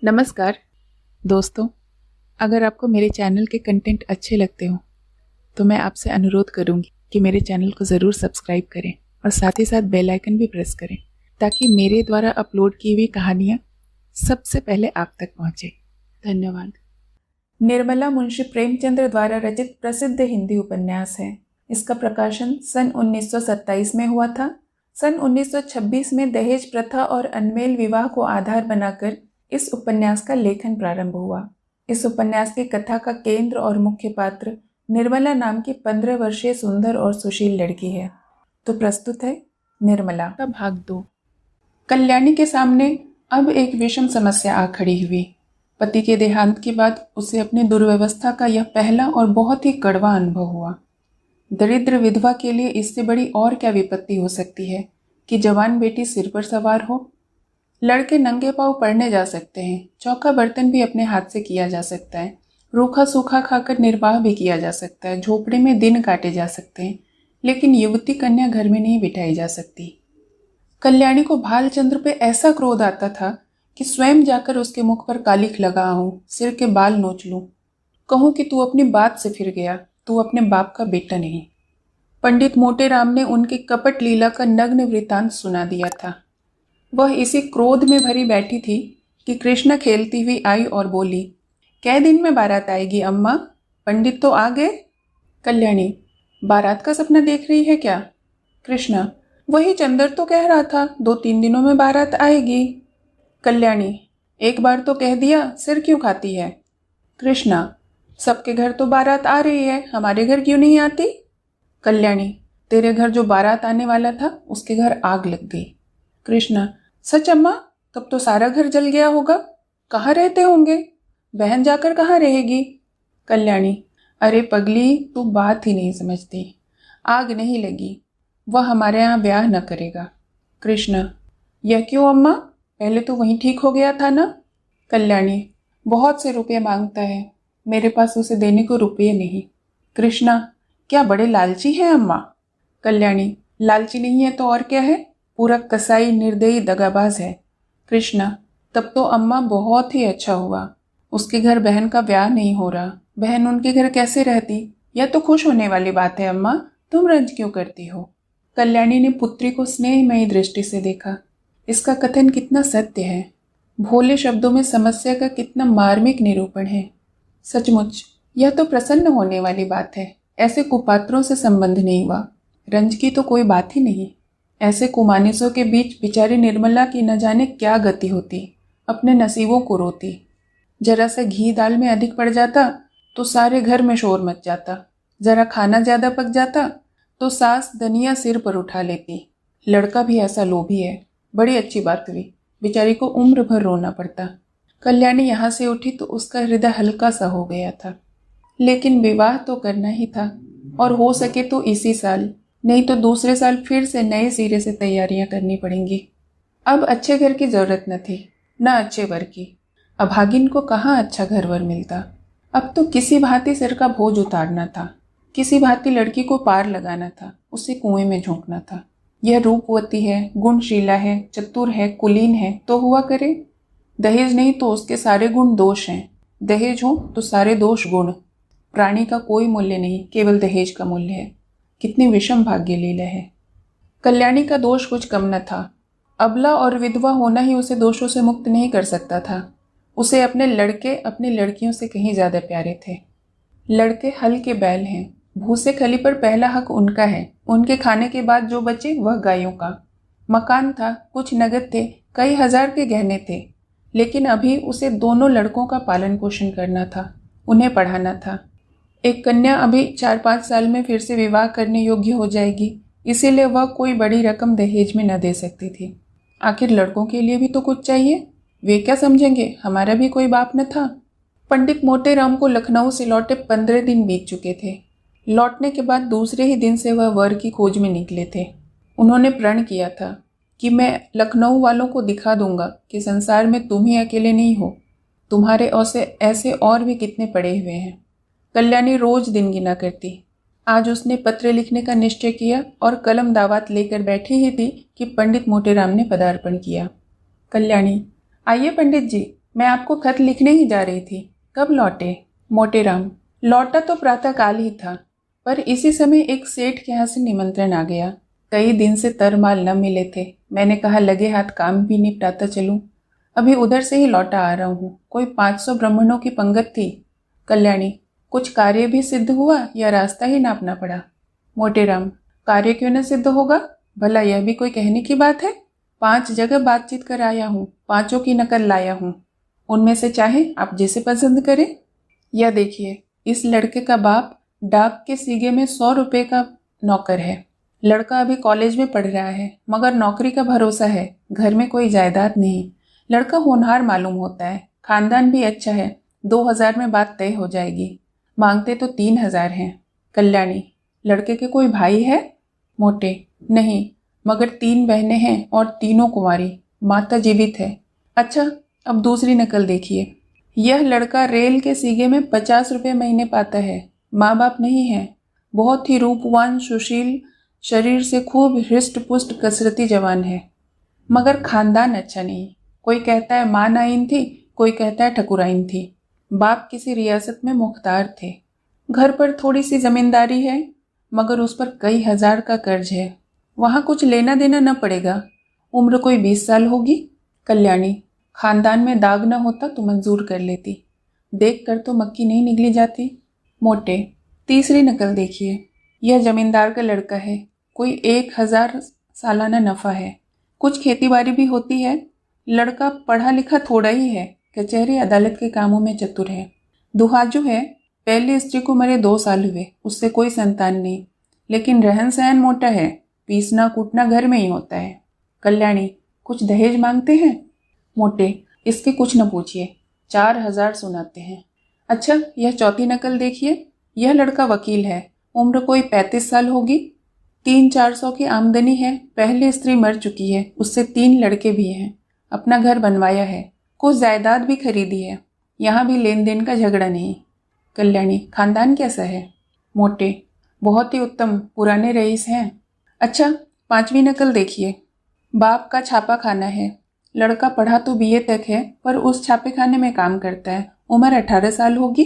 नमस्कार दोस्तों, अगर आपको मेरे चैनल के कंटेंट अच्छे लगते हो तो मैं आपसे अनुरोध करूंगी कि मेरे चैनल को ज़रूर सब्सक्राइब करें और साथ ही साथ बेल आइकन भी प्रेस करें ताकि मेरे द्वारा अपलोड की हुई कहानियाँ सबसे पहले आप तक पहुँचे। धन्यवाद। निर्मला मुंशी प्रेमचंद्र द्वारा रचित प्रसिद्ध हिंदी उपन्यास है। इसका प्रकाशन सन 1927 में हुआ था। सन 1926 में दहेज प्रथा और अनमेल विवाह को आधार बनाकर इस उपन्यास का लेखन प्रारंभ हुआ। इस उपन्यास की कथा का केंद्र और मुख्य पात्र निर्मला नाम की 15 वर्षीय सुंदर और सुशील लड़की है। तो प्रस्तुत है निर्मला का भाग 2। कल्याणी के सामने अब एक विषम समस्या आ खड़ी हुई। पति के देहांत के बाद उसे अपनी दुर्व्यवस्था का यह पहला और बहुत ही कड़वा अनुभव हुआ। दरिद्र विधवा के लिए इससे बड़ी और क्या विपत्ति हो सकती है कि जवान बेटी सिर पर सवार हो। लड़के नंगे पांव पढ़ने जा सकते हैं, चौका बर्तन भी अपने हाथ से किया जा सकता है, रूखा सूखा खाकर निर्वाह भी किया जा सकता है, झोपड़े में दिन काटे जा सकते हैं, लेकिन युवती कन्या घर में नहीं बिठाई जा सकती। कल्याणी को भालचंद्र पे ऐसा क्रोध आता था कि स्वयं जाकर उसके मुख पर कालिख लगाऊं, सिर के बाल नोच लूं, कहूं कि तू अपनी बात से फिर गया, तू अपने बाप का बेटा नहीं। पंडित मोटे राम ने उनकी कपट लीला का नग्न वृतांत सुना दिया था। वह इसी क्रोध में भरी बैठी थी कि कृष्णा खेलती हुई आई और बोली, कै दिन में बारात आएगी अम्मा? पंडित तो आ गए। कल्याणी, बारात का सपना देख रही है क्या? कृष्णा, वही चंदर तो कह रहा था 2-3 दिनों में बारात आएगी। कल्याणी, एक बार तो कह दिया, सिर क्यों खाती है? कृष्णा, सबके घर तो बारात आ रही है, हमारे घर क्यों नहीं आती? कल्याणी, तेरे घर जो बारात आने वाला था उसके घर आग लग गई। कृष्णा, सच अम्मा? तब तो सारा घर जल गया होगा। कहाँ रहते होंगे? बहन जाकर कहाँ रहेगी? कल्याणी, अरे पगली, तू बात ही नहीं समझती। आग नहीं लगी, वह हमारे यहाँ ब्याह न करेगा। कृष्णा, यह क्यों अम्मा? पहले तो वहीं ठीक हो गया था ना? कल्याणी, बहुत से रुपये मांगता है, मेरे पास उसे देने को रुपये नहीं। कृष्णा, क्या बड़े लालची हैं अम्मा? कल्याणी, लालची नहीं है तो और क्या है? पूरा कसाई निर्दयी दगाबाज है। कृष्णा, तब तो अम्मा बहुत ही अच्छा हुआ, उसके घर बहन का ब्याह नहीं हो रहा, बहन उनके घर कैसे रहती? यह तो खुश होने वाली बात है अम्मा, तुम रंज क्यों करती हो? कल्याणी ने पुत्री को स्नेहमयी दृष्टि से देखा। इसका कथन कितना सत्य है, भोले शब्दों में समस्या का कितना मार्मिक निरूपण है। सचमुच यह तो प्रसन्न होने वाली बात है। ऐसे कुपात्रों से संबंध नहीं हुआ, रंज की तो कोई बात ही नहीं। ऐसे कुमानिसों के बीच बेचारी निर्मला की न जाने क्या गति होती, अपने नसीबों को रोती। जरा सा घी दाल में अधिक पड़ जाता तो सारे घर में शोर मच जाता, जरा खाना ज्यादा पक जाता तो सास धनिया सिर पर उठा लेती। लड़का भी ऐसा लोभी है, बड़ी अच्छी बात हुई, बेचारी को उम्र भर रोना पड़ता। कल्याणी यहाँ से उठी तो उसका हृदय हल्का सा हो गया था, लेकिन विवाह तो करना ही था, और हो सके तो इसी साल, नहीं तो दूसरे साल फिर से नए सिरे से तैयारियां करनी पड़ेंगी। अब अच्छे घर की जरूरत न थी, न अच्छे वर की। अभागिन को कहाँ अच्छा घर वर मिलता। अब तो किसी भांति सिर का बोझ उतारना था, किसी भांति लड़की को पार लगाना था, उसे कुएं में झोंकना था। यह रूपवती है, गुणशीला है, चतुर है, कुलीन है तो हुआ करे। दहेज नहीं तो उसके सारे गुण दोष हैं, दहेज हो तो सारे दोष गुण। प्राणी का कोई मूल्य नहीं, केवल दहेज का मूल्य है। कितनी विषम भाग्य लीला है। कल्याणी का दोष कुछ कम न था। अबला और विधवा होना ही उसे दोषों से मुक्त नहीं कर सकता था। उसे अपने लड़के अपनी लड़कियों से कहीं ज्यादा प्यारे थे। लड़के हल के बैल हैं, भूसे खली पर पहला हक उनका है, उनके खाने के बाद जो बचे वह गायों का। मकान था, कुछ नगद थे, कई हजार के गहने थे, लेकिन अभी उसे दोनों लड़कों का पालन पोषण करना था, उन्हें पढ़ाना था। एक कन्या अभी 4-5 साल में फिर से विवाह करने योग्य हो जाएगी, इसीलिए वह कोई बड़ी रकम दहेज में न दे सकती थी। आखिर लड़कों के लिए भी तो कुछ चाहिए, वे क्या समझेंगे, हमारा भी कोई बाप न था। पंडित मोटे राम को लखनऊ से लौटे 15 दिन बीत चुके थे। लौटने के बाद दूसरे ही दिन से वह वर की खोज में निकले थे। उन्होंने प्रण किया था कि मैं लखनऊ वालों को दिखा दूंगा कि संसार में तुम ही अकेले नहीं हो, तुम्हारे ऐसे और भी कितने पड़े हुए हैं। कल्याणी रोज दिन गिना करती। आज उसने पत्र लिखने का निश्चय किया और कलम दावात लेकर बैठी ही थी कि पंडित मोटेराम ने पदार्पण किया। कल्याणी, आइए पंडित जी, मैं आपको खत लिखने ही जा रही थी। कब लौटे? मोटेराम: लौटा तो प्रातःकाल ही था, पर इसी समय एक सेठ के यहाँ से निमंत्रण आ गया। कई दिन से तरमाल न मिले थे। मैंने कहा लगे हाथ काम भी निपटाता चलूं। अभी उधर से ही लौटा आ रहा हूँ। कोई 500 ब्राह्मणों की पंगत थी। कल्याणी: कुछ कार्य भी सिद्ध हुआ या रास्ता ही नापना पड़ा? मोटेराम: कार्य क्यों न सिद्ध होगा? भला यह भी कोई कहने की बात है? 5 जगह बातचीत कर आया हूँ, 5 की नकल लाया हूँ। उनमें से चाहे आप जिसे पसंद करें। यह देखिए, इस लड़के का बाप डाक के सीगे में 100 रुपये का नौकर है। लड़का अभी कॉलेज में पढ़ रहा है, मगर नौकरी का भरोसा है। घर में कोई जायदाद नहीं। लड़का होनहार मालूम होता है, खानदान भी अच्छा है। 2000 में बात तय हो जाएगी। मांगते तो 3000 हैं। कल्याणी: लड़के के कोई भाई है? मोटे: नहीं, मगर 3 बहनें हैं और तीनों कुंवारी। माता जीवित है। अच्छा, अब दूसरी नकल देखिए। यह लड़का रेल के सीगे में 50 रुपये महीने पाता है। माँ बाप नहीं है। बहुत ही रूपवान, सुशील, शरीर से खूब हृष्ट पुष्ट कसरती जवान है, मगर खानदान अच्छा नहीं। कोई कहता है माँ नाइन थी, कोई कहता है ठकुराइन थी। बाप किसी रियासत में मुख्तार थे। घर पर थोड़ी सी जमींदारी है, मगर उस पर कई हजार का कर्ज है। वहाँ कुछ लेना देना न पड़ेगा। उम्र कोई 20 साल होगी। कल्याणी: खानदान में दाग न होता तो मंजूर कर लेती। देख कर तो मक्की नहीं निगली जाती। मोटे: तीसरी नकल देखिए। यह जमींदार का लड़का है। कोई 1000 सालाना नफा है। कुछ खेती बाड़ी भी होती है। लड़का पढ़ा लिखा थोड़ा ही है। कचहरी अदालत के कामों में चतुर है। दुहाजू है। पहली स्त्री को मरे 2 साल हुए, उससे कोई संतान नहीं, लेकिन रहन सहन मोटा है। पीसना कूटना घर में ही होता है। कल्याणी: कुछ दहेज मांगते हैं? मोटे: इसके कुछ न पूछिए, 4000 सुनाते हैं। अच्छा, यह चौथी नकल देखिए। यह लड़का वकील है। उम्र कोई 35 साल होगी। 300-400 की आमदनी है। पहली स्त्री मर चुकी है, उससे 3 लड़के भी हैं। अपना घर बनवाया है। कुछ जायदाद भी खरीदी है। यहाँ भी लेन देन का झगड़ा नहीं। कल्याणी: खानदान कैसा है? मोटे: बहुत ही उत्तम, पुराने रईस हैं। अच्छा, 5वीं नकल देखिए। बाप का छापा खाना है। लड़का पढ़ा तो BA तक है, पर उस छापे खाने में काम करता है। उम्र 18 साल होगी।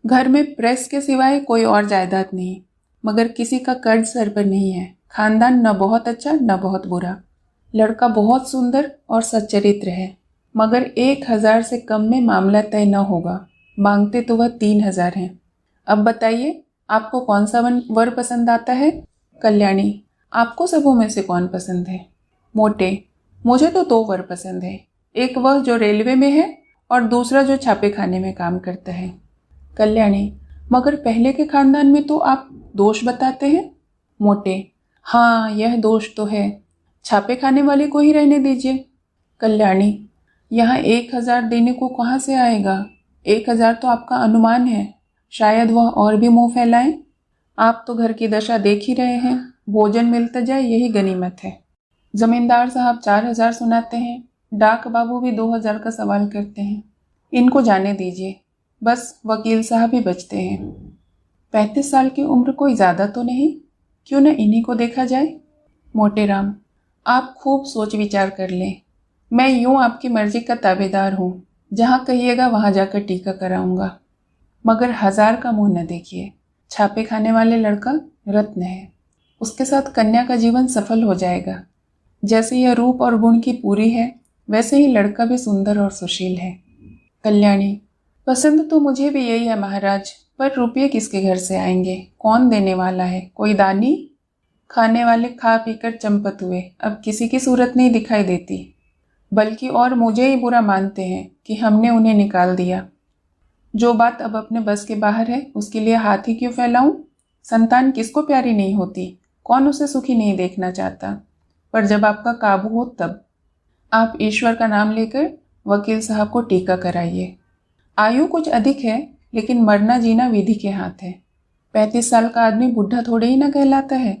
घर में प्रेस के सिवाय कोई और जायदाद नहीं, मगर किसी का कर्ज सर पर नहीं है। खानदान न बहुत अच्छा न बहुत बुरा। लड़का बहुत सुंदर और सच्चरित्र है, मगर 1000 से कम में मामला तय न होगा। मांगते तो वह 3000 हैं। अब बताइए, आपको कौन सा वर पसंद आता है? कल्याणी: आपको सबों में से कौन पसंद है? मोटे: मुझे तो 2 वर पसंद है। एक वह जो रेलवे में है और दूसरा जो छापे खाने में काम करता है। कल्याणी: मगर पहले के खानदान में तो आप दोष बताते हैं। मोटे: हाँ, यह दोष तो है। छापे खाने वाले को ही रहने दीजिए। कल्याणी: यहाँ 1000 देने को कहाँ से आएगा? 1000 तो आपका अनुमान है। शायद वह और भी मुंह फैलाएं। आप तो घर की दशा देख ही रहे हैं। भोजन मिलता जाए यही गनीमत है। जमींदार साहब 4000 सुनाते हैं। डाक बाबू भी 2000 का सवाल करते हैं। इनको जाने दीजिए, बस वकील साहब ही बचते हैं। 35 साल की उम्र कोई ज़्यादा तो नहीं? क्यों न इन्हीं को देखा जाए? मोटेराम: आप खूब सोच विचार कर लें। मैं यूं आपकी मर्जी का ताबेदार हूँ। जहाँ कहिएगा वहाँ जाकर टीका कराऊंगा, मगर 1000 का मुंह न देखिए। छापे खाने वाले लड़का रत्न है। उसके साथ कन्या का जीवन सफल हो जाएगा। जैसे यह रूप और गुण की पूरी है, वैसे ही लड़का भी सुंदर और सुशील है। कल्याणी: पसंद तो मुझे भी यही है महाराज, पर रुपये किसके घर से आएंगे? कौन देने वाला है? कोई दानी? खाने वाले खा पीकर चंपत हुए, अब किसी की सूरत नहीं दिखाई देती, बल्कि और मुझे ही बुरा मानते हैं कि हमने उन्हें निकाल दिया। जो बात अब अपने बस के बाहर है, उसके लिए हाथ ही क्यों फैलाऊं? संतान किसको प्यारी नहीं होती? कौन उसे सुखी नहीं देखना चाहता? पर जब आपका काबू हो तब। आप ईश्वर का नाम लेकर वकील साहब को टीका कराइए। आयु कुछ अधिक है, लेकिन मरना जीना विधि के हाथ है। 35 साल का आदमी बुढ़ा थोड़े ही ना कहलाता है।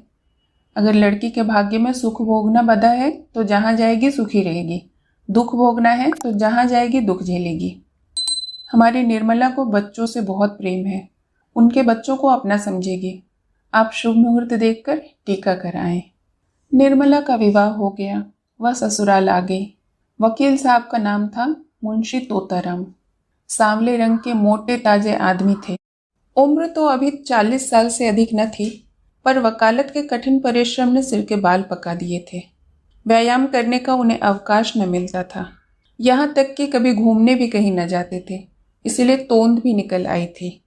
अगर लड़की के भाग्य में सुख भोगना बधा है तो जहाँ जाएगी सुखी रहेगी। दुख भोगना है तो जहाँ जाएगी दुख झेलेगी। हमारी निर्मला को बच्चों से बहुत प्रेम है। उनके बच्चों को अपना समझेगी। आप शुभ मुहूर्त देखकर टीका कराएं। निर्मला का विवाह हो गया। वह ससुराल आ गई। वकील साहब का नाम था मुंशी तोताराम सांवले रंग के मोटे ताजे आदमी थे। उम्र तो अभी 40 साल से अधिक न थी, पर वकालत के कठिन परिश्रम ने सिर के बाल पका दिए थे। व्यायाम करने का उन्हें अवकाश न मिलता था। यहाँ तक कि कभी घूमने भी कहीं न जाते थे, इसलिए तोंद भी निकल आई थी।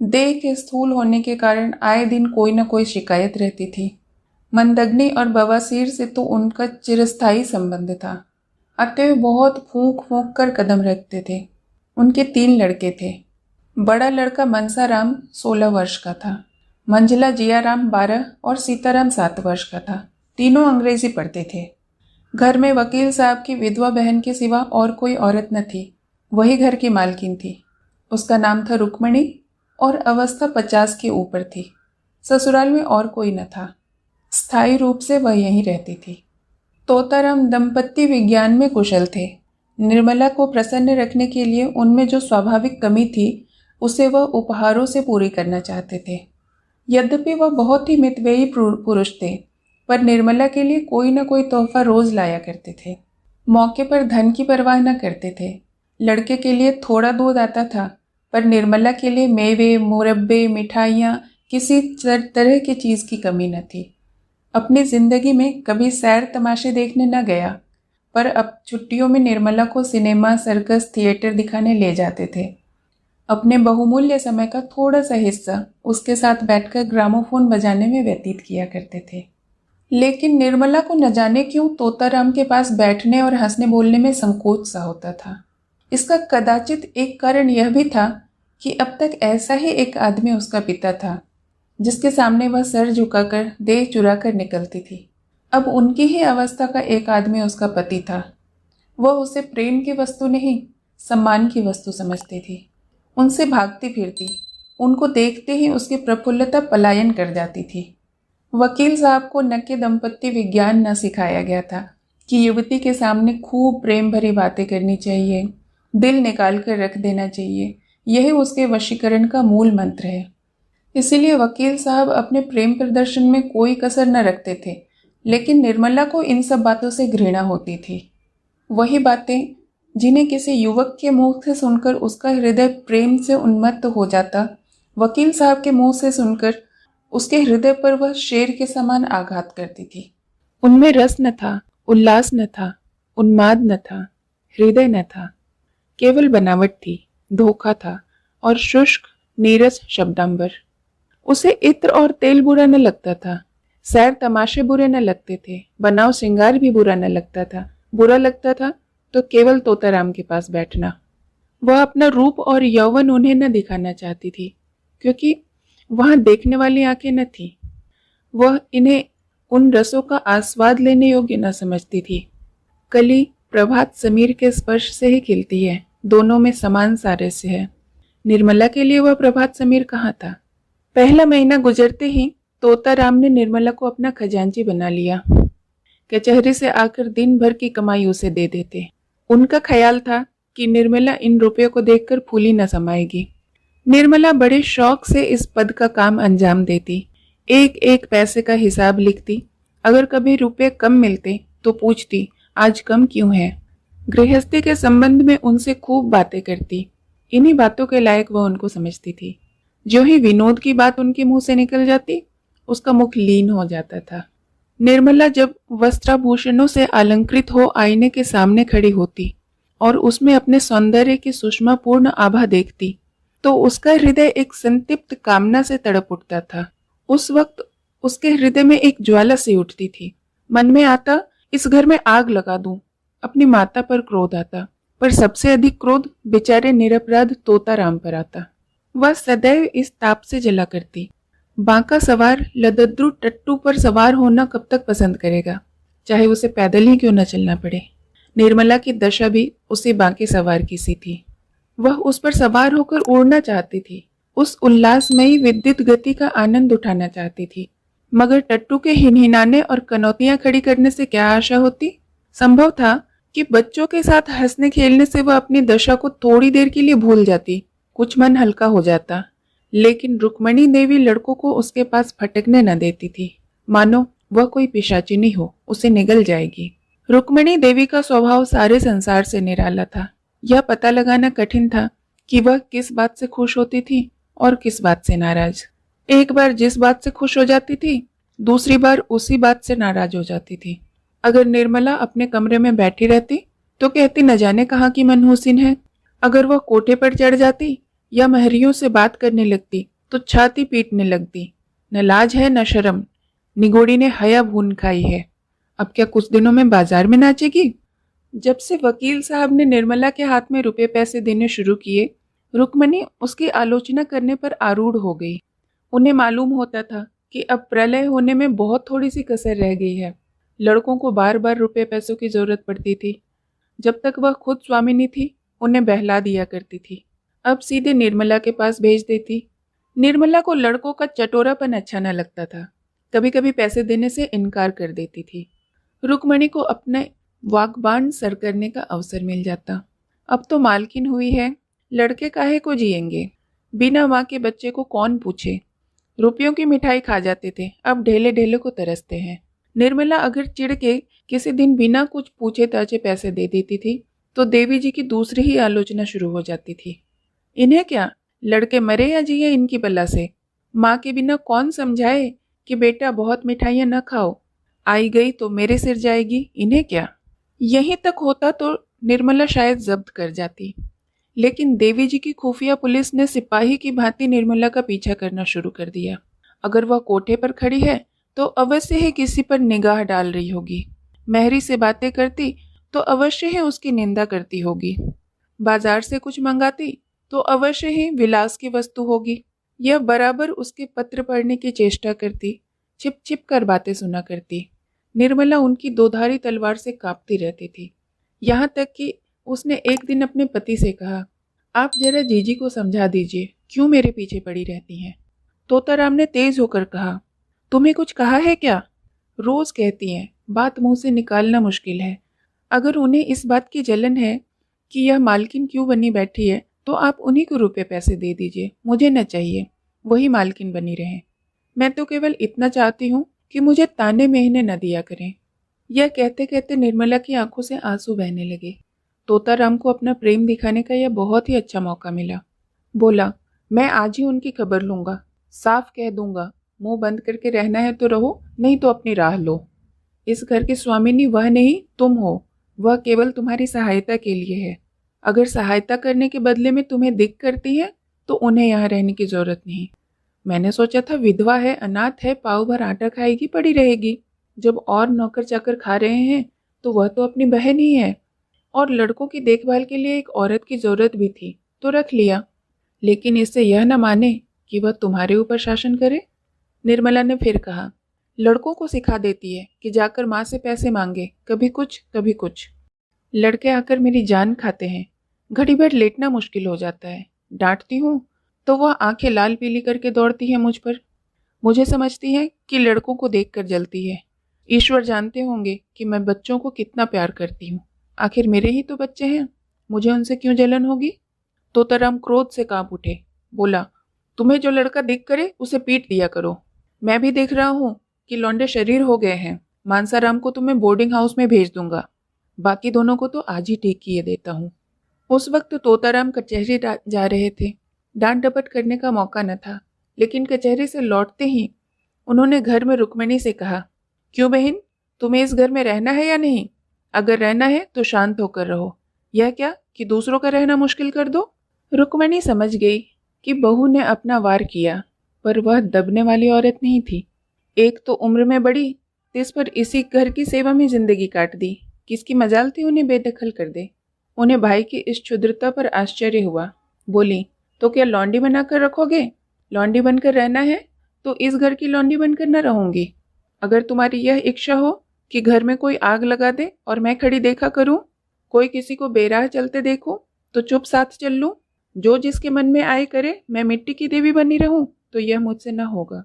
देह के स्थूल होने के कारण आए दिन कोई न कोई शिकायत रहती थी। मंदग्नि और बवासीर से तो उनका चिरस्थायी संबंध था। अतएव बहुत फूंक फूंक कर कदम रखते थे। उनके 3 लड़के थे। बड़ा लड़का मनसाराम 16 वर्ष का था, मंझला जियाराम 12 और सीताराम 7 वर्ष का था। तीनों अंग्रेजी पढ़ते थे। घर में वकील साहब की विधवा बहन के सिवा और कोई औरत न थी। वही घर की मालकिन थी। उसका नाम था रुक्मणी और अवस्था 50 के ऊपर थी। ससुराल में और कोई न था। स्थायी रूप से वह यहीं रहती थी। तोताराम दंपत्ति विज्ञान में कुशल थे। निर्मला को प्रसन्न रखने के लिए उनमें जो स्वाभाविक कमी थी उसे वह उपहारों से पूरी करना चाहते थे। यद्यपि वह बहुत ही मितव्ययी पुरुष थे, पर निर्मला के लिए कोई न कोई तोहफा रोज लाया करते थे। मौके पर धन की परवाह न करते थे। लड़के के लिए थोड़ा दूध आता था, पर निर्मला के लिए मेवे, मुरब्बे, मिठाइयाँ, किसी तरह की चीज़ की कमी न थी। अपनी जिंदगी में कभी सैर तमाशे देखने न गया, पर अब छुट्टियों में निर्मला को सिनेमा, सर्कस, थिएटर दिखाने ले जाते थे। अपने बहुमूल्य समय का थोड़ा सा हिस्सा उसके साथ बैठकर ग्रामोफोन बजाने में व्यतीत किया करते थे। लेकिन निर्मला को न जाने क्यों तोताराम के पास बैठने और हंसने बोलने में संकोच सा होता था। इसका कदाचित एक कारण यह भी था कि अब तक ऐसा ही एक आदमी उसका पिता था, जिसके सामने वह सर झुकाकर देह चुराकर निकलती थी। अब उनकी ही अवस्था का एक आदमी उसका पति था। वह उसे प्रेम की वस्तु नहीं, सम्मान की वस्तु समझती थी। उनसे भागती फिरती, उनको देखते ही उसकी प्रफुल्लता पलायन कर जाती थी। वकील साहब को न कि दंपत्ति विज्ञान न सिखाया गया था कि युवती के सामने खूब प्रेम भरी बातें करनी चाहिए, दिल निकाल कर रख देना चाहिए। यही उसके वशीकरण का मूल मंत्र है। इसीलिए वकील साहब अपने प्रेम प्रदर्शन में कोई कसर न रखते थे। लेकिन निर्मला को इन सब बातों से घृणा होती थी। वही बातें जिन्हें किसी युवक के मुंह से सुनकर उसका हृदय प्रेम से उन्मत्त हो जाता, वकील साहब के मुंह से सुनकर उसके हृदय पर वह शेर के समान आघात करती थी। उनमें रस न था, उल्लास न था, उन्माद न था, हृदय न था। केवल बनावट थी, धोखा था और शुष्क नीरस शब्दांबर। उसे इत्र और तेल बुरा न लगता था, सैर तमाशे बुरे न लगते थे, बनाव श्रृंगार भी बुरा न लगता था। बुरा लगता था तो केवल तोताराम के पास बैठना। वह अपना रूप और यौवन उन्हें न दिखाना चाहती थी, क्योंकि वहां देखने वाली आंखें न थी। वह इन्हें उन रसों का आस्वाद लेने योग्य न समझती थी। कली प्रभात समीर के स्पर्श से ही खिलती है, दोनों में समान सारस्य है। निर्मला के लिए वह प्रभात समीर कहाँ था? पहला महीना गुजरते ही तोताराम ने निर्मला को अपना खजांची बना लिया। कचहरी से आकर दिन भर की कमाई उसे दे देते। उनका ख्याल था कि निर्मला इन रुपयों को देखकर फूली न समाएगी। निर्मला बड़े शौक से इस पद का काम अंजाम देती, एक एक पैसे का हिसाब लिखती। अगर कभी रुपये कम मिलते तो पूछती, आज कम क्यों है? गृहस्थी के संबंध में उनसे खूब बातें करती। इन्हीं बातों के लायक वह उनको समझती थी। जो ही विनोद की बात उनके मुंह से निकल जाती, उसका मुख लीन हो जाता था। निर्मला जब वस्त्राभूषणों से अलंकृत हो आईने के सामने खड़ी होती और उसमें अपने सौंदर्य की सुषमापूर्ण आभा देखती, तो उसका हृदय एक संतृप्त कामना से तड़प उठता था। उस वक्त उसके हृदय में एक ज्वाला सी उठती थी। मन में आता, इस घर में आग लगा दूं। अपनी माता पर क्रोध आता, पर सबसे अधिक क्रोध बेचारे निरपराध तोताराम पर आता। वह सदैव इस ताप से जला करती। बांका सवार लदद्रु टट्टू पर सवार होना कब तक पसंद करेगा, चाहे उसे पैदल ही क्यों न चलना पड़े। निर्मला की दशा भी उसी बांके सवार की सी थी। वह उस पर सवार होकर उड़ना चाहती थी, उस उल्लासमयी विद्युत गति का आनंद उठाना चाहती थी। मगर टट्टू के हिनहिनाने और कनौतियां खड़ी करने से क्या आशा होती? संभव था कि बच्चों के साथ हंसने खेलने से वह अपनी दशा को थोड़ी देर के लिए भूल जाती, कुछ मन हल्का हो जाता। लेकिन रुक्मणी देवी लड़कों को उसके पास फटकने न देती थी, मानो वह कोई पिशाचिनी हो, उसे निगल जाएगी। रुक्मणी देवी का स्वभाव सारे संसार से निराला था। यह पता लगाना कठिन था कि वह किस बात से खुश होती थी और किस बात से नाराज। एक बार जिस बात से खुश हो जाती थी, दूसरी बार उसी बात से नाराज हो जाती थी। अगर निर्मला अपने कमरे में बैठी रहती तो कहती न जाने कहाँ की मनहूसिन है। अगर वह कोठे पर चढ़ जाती या महरियों से बात करने लगती तो छाती पीटने लगती। न लाज है न शर्म, निगोड़ी ने हया भून खाई है। अब क्या कुछ दिनों में बाजार में नाचेगी? जब से वकील साहब ने निर्मला के हाथ में रुपए पैसे देने शुरू किए, रुक्मणी उसकी आलोचना करने पर आरूढ़ हो गई। उन्हें मालूम होता था कि अब प्रलय होने में बहुत थोड़ी सी कसर रह गई है। लड़कों को बार बार रुपए पैसों की जरूरत पड़ती थी। जब तक वह खुद स्वामिनी थी, उन्हें बहला दिया करती थी। अब सीधे निर्मला के पास भेज देती। निर्मला को लड़कों का चटोरापन अच्छा न लगता था। कभी कभी पैसे देने से इनकार कर देती थी। रुक्मणी को अपने वाकबान सर करने का अवसर मिल जाता। अब तो मालकिन हुई है, लड़के काहे को जिएंगे? बिना माँ के बच्चे को कौन पूछे? रुपयों की मिठाई खा जाते थे, अब ढेले ढेले को तरसते हैं। निर्मला अगर चिढ़ के किसी दिन बिना कुछ पूछे ताजे पैसे दे देती थी तो देवी जी की दूसरी ही आलोचना शुरू हो जाती थी। इन्हें क्या, लड़के मरे या जिए इनकी बला से? माँ के बिना कौन समझाए कि बेटा बहुत मिठाइयाँ न खाओ, आई गई तो मेरे सिर जाएगी, इन्हें क्या? यहीं तक होता तो निर्मला शायद जब्त कर जाती, लेकिन देवी जी की खुफिया पुलिस ने सिपाही की भांति निर्मला का पीछा करना शुरू कर दिया। अगर वह कोठे पर खड़ी है तो अवश्य ही किसी पर निगाह डाल रही होगी। महरी से बातें करती तो अवश्य ही उसकी निंदा करती होगी। बाजार से कुछ मंगाती तो अवश्य ही विलास की वस्तु होगी। यह बराबर उसके पत्र पढ़ने की चेष्टा करती, छिप छिप कर बातें सुना करती। निर्मला उनकी दोधारी तलवार से कांपती रहती थी। यहाँ तक कि उसने एक दिन अपने पति से कहा, आप जरा जीजी को समझा दीजिए, क्यों मेरे पीछे पड़ी रहती हैं? तोताराम ने तेज होकर कहा, तुम्हें कुछ कहा है क्या? रोज कहती हैं, बात मुंह से निकालना मुश्किल है। अगर उन्हें इस बात की जलन है कि यह मालकिन क्यों बनी बैठी है तो आप उन्हीं को रुपए पैसे दे दीजिए, मुझे न चाहिए, वही मालकिन बनी रहे। मैं तो केवल इतना चाहती हूँ कि मुझे ताने मेहने न दिया करें। यह कहते कहते निर्मला की आंखों से आंसू बहने लगे। तोताराम को अपना प्रेम दिखाने का यह बहुत ही अच्छा मौका मिला। बोला, मैं आज ही उनकी खबर लूंगा, साफ कह दूंगा, मुंह बंद करके रहना है तो रहो, नहीं तो अपनी राह लो। इस घर की स्वामिनी वह नहीं तुम हो, वह केवल तुम्हारी सहायता के लिए है। अगर सहायता करने के बदले में तुम्हें दिक करती है तो उन्हें यहाँ रहने की जरूरत नहीं। मैंने सोचा था विधवा है, अनाथ है, पाव भर आटा खाएगी, पड़ी रहेगी। जब और नौकर चाकर खा रहे हैं तो वह तो अपनी बहन ही है, और लड़कों की देखभाल के लिए एक औरत की जरूरत भी थी तो रख लिया। लेकिन इससे यह न माने कि वह तुम्हारे ऊपर शासन करे। निर्मला ने फिर कहा, लड़कों को सिखा देती है कि जाकर माँ से पैसे मांगे, कभी कुछ कभी कुछ। लड़के आकर मेरी जान खाते हैं, घड़ी भर लेटना मुश्किल हो जाता है। डांटती हूँ तो वह आंखें लाल पीली करके दौड़ती है मुझ पर। मुझे समझती है कि लड़कों को देखकर जलती है। ईश्वर जानते होंगे कि मैं बच्चों को कितना प्यार करती हूँ। आखिर मेरे ही तो बच्चे हैं, मुझे उनसे क्यों जलन होगी? तोताराम क्रोध से कांप उठे। बोला, तुम्हें जो लड़का दिख करे उसे पीट दिया करो। मैं भी देख रहा हूँ कि लौंडे शरीर हो गए हैं। मानसाराम को तो मैं बोर्डिंग हाउस में भेज दूंगा, बाकी दोनों को तो आज ही ठीक किए देता हूँ। उस वक्त तोताराम कचहरी जा रहे थे। डांट डपट करने का मौका न था, लेकिन कचहरी से लौटते ही उन्होंने घर में रुक्मणी से कहा, क्यों बहन, तुम्हें इस घर में रहना है या नहीं? अगर रहना है तो शांत होकर रहो, यह क्या कि दूसरों का रहना मुश्किल कर दो। रुक्मणी समझ गई कि बहू ने अपना वार किया, पर वह दबने वाली औरत नहीं थी। एक तो उम्र में बड़ी, तिस पर इसी घर की सेवा में जिंदगी काट दी। किसकी मजाल थी उन्हें बेदखल कर दे। उन्हें भाई की इस क्षुद्रता पर आश्चर्य हुआ। बोली, तो क्या लौंडी बनाकर रखोगे? लौंडी बनकर रहना है तो इस घर की लौंडी बनकर न रहूंगी। अगर तुम्हारी यह इच्छा हो कि घर में कोई आग लगा दे और मैं खड़ी देखा करूं, कोई किसी को बेराह चलते देखूं तो चुप साथ चल लूं, जो जिसके मन में आए करे, मैं मिट्टी की देवी बनी रहूं, तो यह मुझसे न होगा।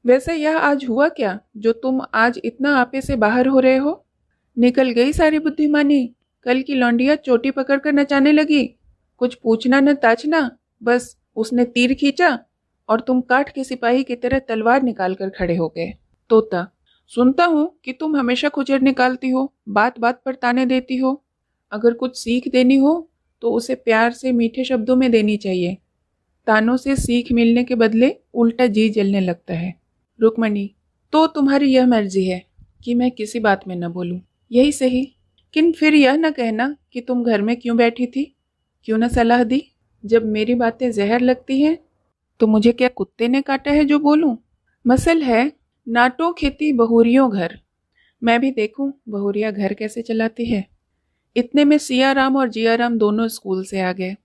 वैसे यह आज हुआ क्या जो तुम आज इतना आपे से बाहर हो रहे हो? निकल गई सारी बुद्धिमानी। कल की लौंडिया चोटी पकड़कर नचाने लगी, कुछ पूछना न ताछना, बस उसने तीर खींचा और तुम काठ के सिपाही की तरह तलवार निकाल कर खड़े हो गए। तोता, सुनता हूँ कि तुम हमेशा खुचर निकालती हो, बात बात पर ताने देती हो। अगर कुछ सीख देनी हो तो उसे प्यार से मीठे शब्दों में देनी चाहिए। तानों से सीख मिलने के बदले उल्टा जी जलने लगता है। रुक्मणी, तो तुम्हारी यह मर्जी है कि मैं किसी बात में न बोलूं, यही सही। किन फिर यह न कहना कि तुम घर में क्यों बैठी थी, क्यों न सलाह दी। जब मेरी बातें जहर लगती हैं तो मुझे क्या कुत्ते ने काटा है जो बोलूं। मसल है नाटो खेती बहुरियों घर। मैं भी देखूं बहुरिया घर कैसे चलाती है। इतने में सियाराम और जियाराम दोनों स्कूल से आ गए।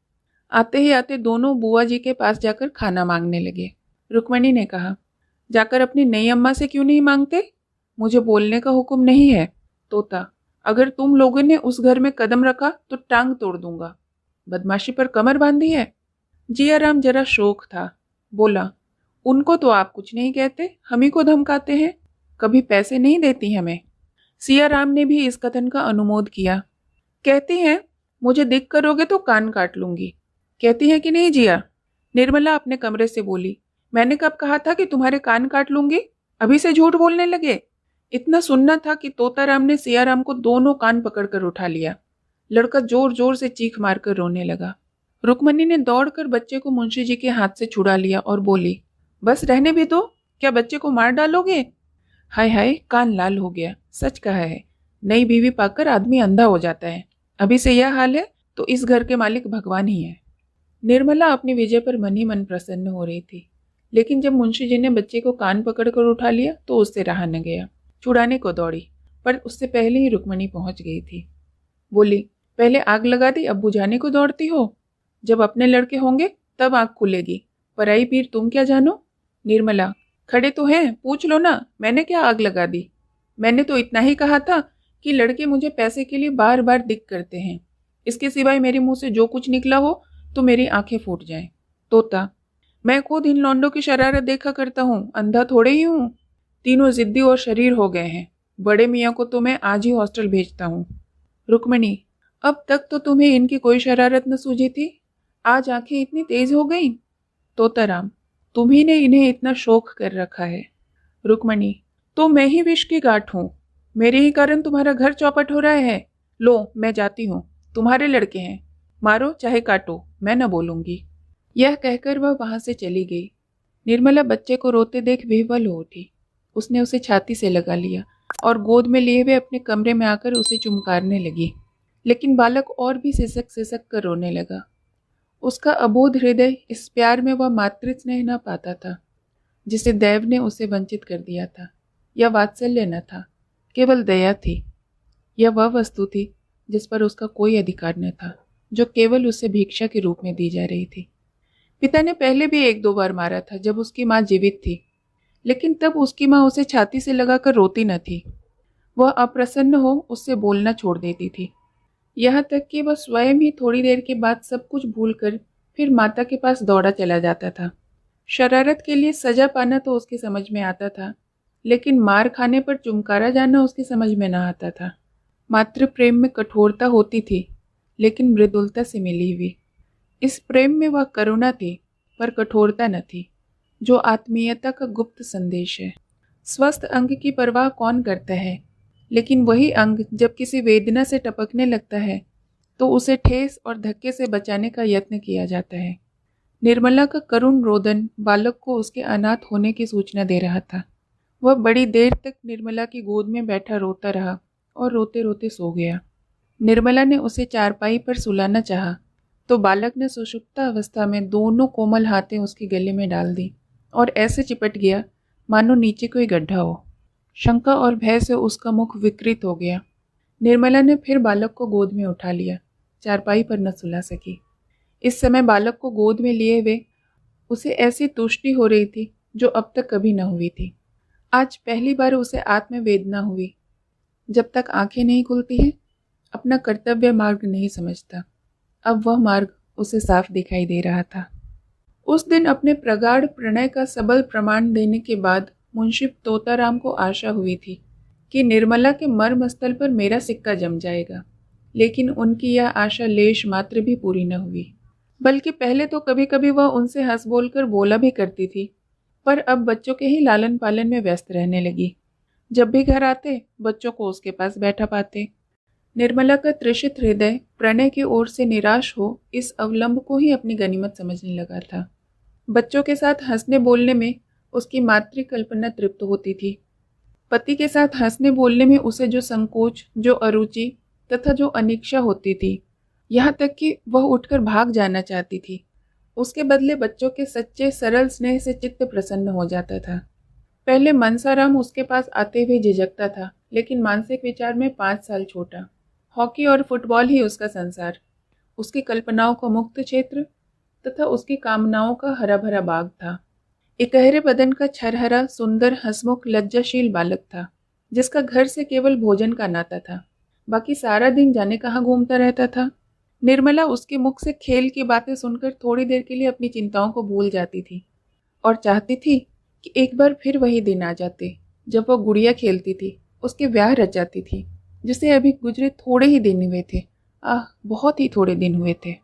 आते ही आते दोनों बुआ जी के पास जाकर खाना मांगने लगे। रुक्मणी ने कहा, जाकर अपनी नई अम्मा से क्यों नहीं मांगते? मुझे बोलने का हुक्म नहीं है। तोता, अगर तुम लोगों ने उस घर में कदम रखा तो टांग तोड़ दूंगा। बदमाशी पर कमर बांधी है। जियाराम जरा शोक था, बोला, उनको तो आप कुछ नहीं कहते, हम ही को धमकाते हैं। कभी पैसे नहीं देती हमें। सियाराम ने भी इस कथन का अनुमोद किया। कहती हैं मुझे दिख करोगे तो कान काट लूंगी। कहती हैं कि नहीं जिया? निर्मला अपने कमरे से बोली, मैंने कब कहा था कि तुम्हारे कान काट लूंगी? अभी से झूठ बोलने लगे। इतना सुनना था कि तोताराम ने सियाराम को दोनों कान पकड़कर उठा लिया। लड़का जोर जोर से चीख मारकर रोने लगा। रुक्मणी ने दौड़कर बच्चे को मुंशी जी के हाथ से छुड़ा लिया और बोली, बस रहने भी दो, क्या बच्चे को मार डालोगे? हाय हाय, कान लाल हो गया। सच कहा है, नई बीवी पाकर आदमी अंधा हो जाता है। अभी से यह हाल है तो इस घर के मालिक भगवान ही है। निर्मला अपनी विजय पर मन ही मन प्रसन्न हो रही थी, लेकिन जब मुंशी जी ने बच्चे को कान पकड़कर उठा लिया तो उससे रहा न गया। छुड़ाने को दौड़ी, पर उससे पहले ही रुक्मणी पहुंच गई थी। बोली, पहले आग लगा दी, अब बुझाने को दौड़ती हो? जब अपने लड़के होंगे तब आग खुलेगी, पराई पीर तुम क्या जानो। निर्मला, खड़े तो हैं, पूछ लो ना, मैंने क्या आग लगा दी? मैंने तो इतना ही कहा था कि लड़के मुझे पैसे के लिए बार बार दिक करते हैं। इसके सिवाय मेरे मुंह से जो कुछ निकला हो तो मेरी आंखें फूट जाएं। तोता, मैं खुद इन लौंडों की शरारत देखा करता हूँ, अंधा थोड़े ही हूँ। तीनों जिद्दी और शरीर हो गए हैं। बड़े मियाँ को तो मैं आज ही हॉस्टल भेजता हूँ। रुक्मणी, अब तक तो तुम्हें इनकी कोई शरारत न सूझी थी, आज आंखें इतनी तेज हो गई। तोताराम, तुम्ही ने इन्हें इतना शोक कर रखा है। रुक्मणी, तो मैं ही विष की गांठ हूँ, मेरे ही कारण तुम्हारा घर चौपट हो रहा है। लो, मैं जाती हूँ, तुम्हारे लड़के हैं, मारो चाहे काटो, मैं न बोलूंगी। यह कहकर वह वहां से चली गई। निर्मला बच्चे को रोते देख विह्वल हो उठी। उसने उसे छाती से लगा लिया और गोद में लिए हुए अपने कमरे में आकर उसे चुमकारने लगी, लेकिन बालक और भी सिसक सिसक कर रोने लगा। उसका अबोध हृदय इस प्यार में वह मातृ स्नेह न पाता था जिसे दैव ने उसे वंचित कर दिया था। यह वात्सल्य न था, केवल दया थी। यह वह वस्तु थी जिस पर उसका कोई अधिकार न था, जो केवल उसे भिक्षा के रूप में दी जा रही थी। पिता ने पहले भी एक दो बार मारा था जब उसकी माँ जीवित थी, लेकिन तब उसकी माँ उसे छाती से लगाकर रोती न थी। वह अप्रसन्न हो उससे बोलना छोड़ देती थी, यहाँ तक कि वह स्वयं ही थोड़ी देर के बाद सब कुछ भूलकर फिर माता के पास दौड़ा चला जाता था। शरारत के लिए सजा पाना तो उसकी समझ में आता था, लेकिन मार खाने पर चुमकारा जाना उसकी समझ में न आता था। मातृ प्रेम में कठोरता होती थी, लेकिन मृदुलता से मिली हुई। इस प्रेम में वह करुणा थी, पर कठोरता न थी, जो आत्मीयता का गुप्त संदेश है। स्वस्थ अंग की परवाह कौन करता है, लेकिन वही अंग जब किसी वेदना से टपकने लगता है तो उसे ठेस और धक्के से बचाने का यत्न किया जाता है। निर्मला का करुण रोदन बालक को उसके अनाथ होने की सूचना दे रहा था। वह बड़ी देर तक निर्मला की गोद में बैठा रोता रहा और रोते रोते सो गया। निर्मला ने उसे चारपाई पर सुलाना चाहा तो बालक ने सुषुप्ता अवस्था में दोनों कोमल हाथें उसके गले में डाल दी और ऐसे चिपट गया मानो नीचे कोई गड्ढा हो। शंका और भय से उसका मुख विकृत हो गया। निर्मला ने फिर बालक को गोद में उठा लिया, चारपाई पर न सुला सकी। इस समय बालक को गोद में लिए हुए उसे ऐसी तुष्टि हो रही थी जो अब तक कभी न हुई थी। आज पहली बार उसे आत्मवेदना हुई। जब तक आंखें नहीं खुलती हैं, अपना कर्तव्य मार्ग नहीं समझता। अब वह मार्ग उसे साफ दिखाई दे रहा था। उस दिन अपने प्रगाढ़ प्रणय का सबल प्रमाण देने के बाद मुंशी तोताराम को आशा हुई थी कि निर्मला के मर्मस्थल पर मेरा सिक्का जम जाएगा, लेकिन उनकी यह आशा लेश मात्र भी पूरी न हुई। बल्कि पहले तो कभी कभी वह उनसे हंस बोलकर बोला भी करती थी, पर अब बच्चों के ही लालन पालन में व्यस्त रहने लगी। जब भी घर आते बच्चों को उसके पास बैठा पाते। निर्मला का तृषित हृदय प्रणय की ओर से निराश हो इस अवलंब को ही अपनी गनीमत समझने लगा था। बच्चों के साथ हंसने बोलने में उसकी मातृ कल्पना तृप्त होती थी। पति के साथ हंसने बोलने में उसे जो संकोच, जो अरुचि तथा जो अनिच्छा होती थी, यहाँ तक कि वह उठकर भाग जाना चाहती थी, उसके बदले बच्चों के सच्चे सरल स्नेह से चित्त प्रसन्न हो जाता था। पहले मनसाराम उसके पास आते हुए झिझकता था, लेकिन मानसिक विचार में 5 साल छोटा। हॉकी और फुटबॉल ही उसका संसार, उसकी कल्पनाओं का मुक्त क्षेत्र तथा उसकी कामनाओं का हरा भरा बाग था। इकहरे बदन का छरहरा, सुंदर, हंसमुख, लज्जाशील बालक था, जिसका घर से केवल भोजन का नाता था, बाकी सारा दिन जाने कहाँ घूमता रहता था। निर्मला उसके मुख से खेल की बातें सुनकर थोड़ी देर के लिए अपनी चिंताओं को भूल जाती थी और चाहती थी कि एक बार फिर वही दिन आ जाते जब वह गुड़िया खेलती थी, उसके ब्याह रचाती थी, जिसे अभी गुजरे थोड़े ही दिन हुए थे। बहुत ही थोड़े दिन हुए थे।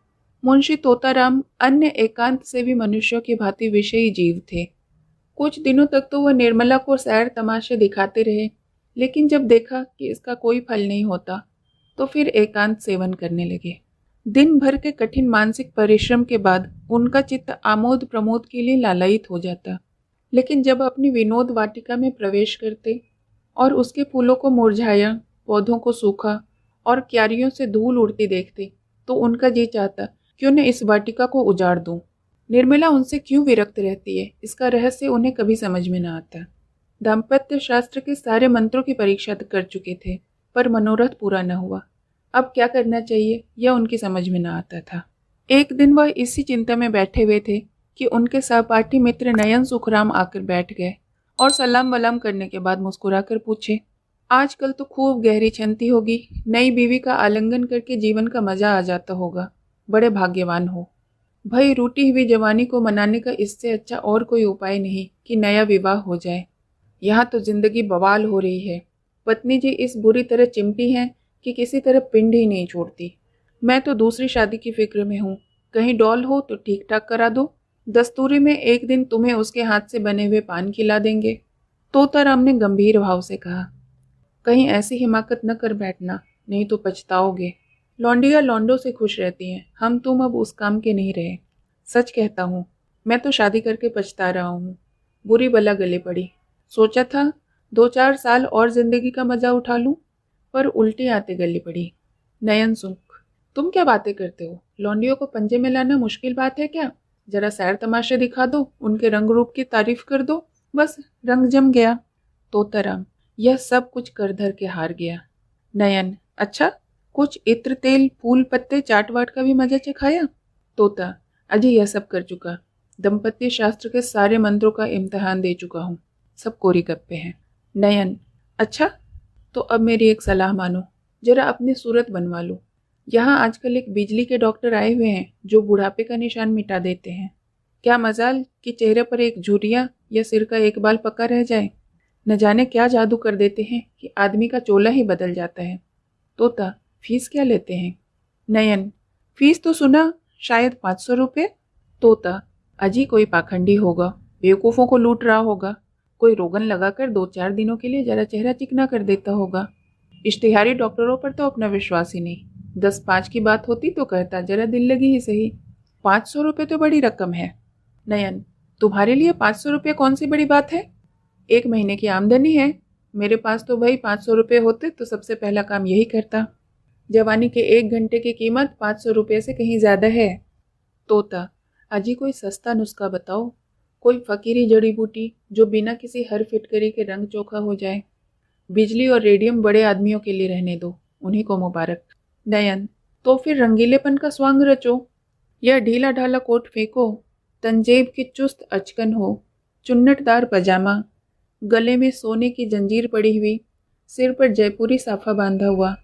मुंशी तोताराम अन्य एकांत से भी मनुष्यों की भांति विषयी जीव थे। कुछ दिनों तक तो वह निर्मला को सैर तमाशे दिखाते रहे, लेकिन जब देखा कि इसका कोई फल नहीं होता तो फिर एकांत सेवन करने लगे। दिन भर के कठिन मानसिक परिश्रम के बाद उनका चित्त आमोद प्रमोद के लिए लालायित हो जाता, लेकिन जब अपनी विनोद वाटिका में प्रवेश करते और उसके फूलों को मुरझाया, पौधों को सूखा और क्यारियों से धूल उड़ती देखते तो उनका जी चाहता क्यों न इस वाटिका को उजाड़ दूं। निर्मला उनसे क्यों विरक्त रहती है, इसका रहस्य उन्हें कभी समझ में न आता। दाम्पत्य शास्त्र के सारे मंत्रों की परीक्षा कर चुके थे, पर मनोरथ पूरा न हुआ। अब क्या करना चाहिए यह उनकी समझ में न आता था। एक दिन वह इसी चिंता में बैठे हुए थे कि उनके सहपाठी मित्र नयन सुखराम आकर बैठ गए और सलाम वलाम करने के बाद मुस्कुराकर पूछे, आजकल तो खूब गहरी छंती होगी, नई बीवी का आलिंगन करके जीवन का मजा आ जाता होगा, बड़े भाग्यवान हो। भई रूठी हुई जवानी को मनाने का इससे अच्छा और कोई उपाय नहीं कि नया विवाह हो जाए। यहाँ तो जिंदगी बवाल हो रही है। पत्नी जी इस बुरी तरह चिमटी हैं कि किसी तरह पिंड ही नहीं छोड़ती। मैं तो दूसरी शादी की फिक्र में हूँ, कहीं डॉल हो तो ठीक ठाक करा दो, दस्तूरी में एक दिन तुम्हें उसके हाथ से बने हुए पान खिला देंगे। तोताराम ने गंभीर भाव से कहा, कहीं ऐसी हिमाकत न कर बैठना, नहीं तो पछताओगे। लौंडिया लौंडों से खुश रहती हैं, हम तुम अब उस काम के नहीं रहे। सच कहता हूँ, मैं तो शादी करके पछता रहा हूँ। बुरी बला गले पड़ी। सोचा था 2-4 साल और जिंदगी का मजा उठा लूं, पर उल्टी आते गले पड़ी। नयन सुख, तुम क्या बातें करते हो? लौंडियों को पंजे में लाना मुश्किल बात है क्या? जरा सैर तमाशे दिखा दो, उनके रंग रूप की तारीफ कर दो, बस रंग जम गया। तोताराम, यह सब कुछ कर धर के हार गया। नयन, अच्छा, कुछ इत्र तेल फूल पत्ते चाट वाट का भी मजा चखाया? तोता, अजी यह सब कर चुका, दंपत्य शास्त्र के सारे मंत्रों का इम्तिहान दे चुका हूँ, सब कोरी गप्पे हैं। नयन, अच्छा, तो अब मेरी एक सलाह मानो, जरा अपनी सूरत बनवा लो। यहाँ आजकल एक बिजली के डॉक्टर आए हुए हैं जो बुढ़ापे का निशान मिटा देते हैं। क्या मजाल कि चेहरे पर एक झुर्रियाँ या सिर का एक बाल पका रह जाए। न जाने क्या जादू कर देते हैं कि आदमी का चोला ही बदल जाता है। तोता, फीस क्या लेते हैं? नयन, फीस तो सुना शायद 500 रुपये। तोता, अजी कोई पाखंडी होगा, बेवकूफ़ों को लूट रहा होगा, कोई रोगन लगाकर 2-4 दिनों के लिए जरा चेहरा चिकना कर देता होगा। इश्तिहारी डॉक्टरों पर तो अपना विश्वास ही नहीं। 10-5 की बात होती तो कहता जरा दिल लगी ही सही। 500 रुपये तो बड़ी रकम है। नयन, तुम्हारे लिए 500 रुपये कौन सी बड़ी बात है? 1 महीने की आमदनी है। मेरे पास तो भाई 500 रुपये होते तो सबसे पहला काम यही करता। जवानी के 1 घंटे की कीमत 500 रुपये से कहीं ज़्यादा है। तोता, अजी कोई सस्ता नुस्खा बताओ, कोई फकीरी जड़ी बूटी जो बिना किसी हर फिटकरी के रंग चोखा हो जाए। बिजली और रेडियम बड़े आदमियों के लिए रहने दो, उन्हीं को मुबारक। नयन, तो फिर रंगीलेपन का स्वांग रचो। यह ढीला ढाला कोट फेंको, तंजेब की चुस्त अचकन हो, चुन्नटदार पजामा, गले में सोने की जंजीर पड़ी हुई, सिर पर जयपुरी साफा बांधा हुआ,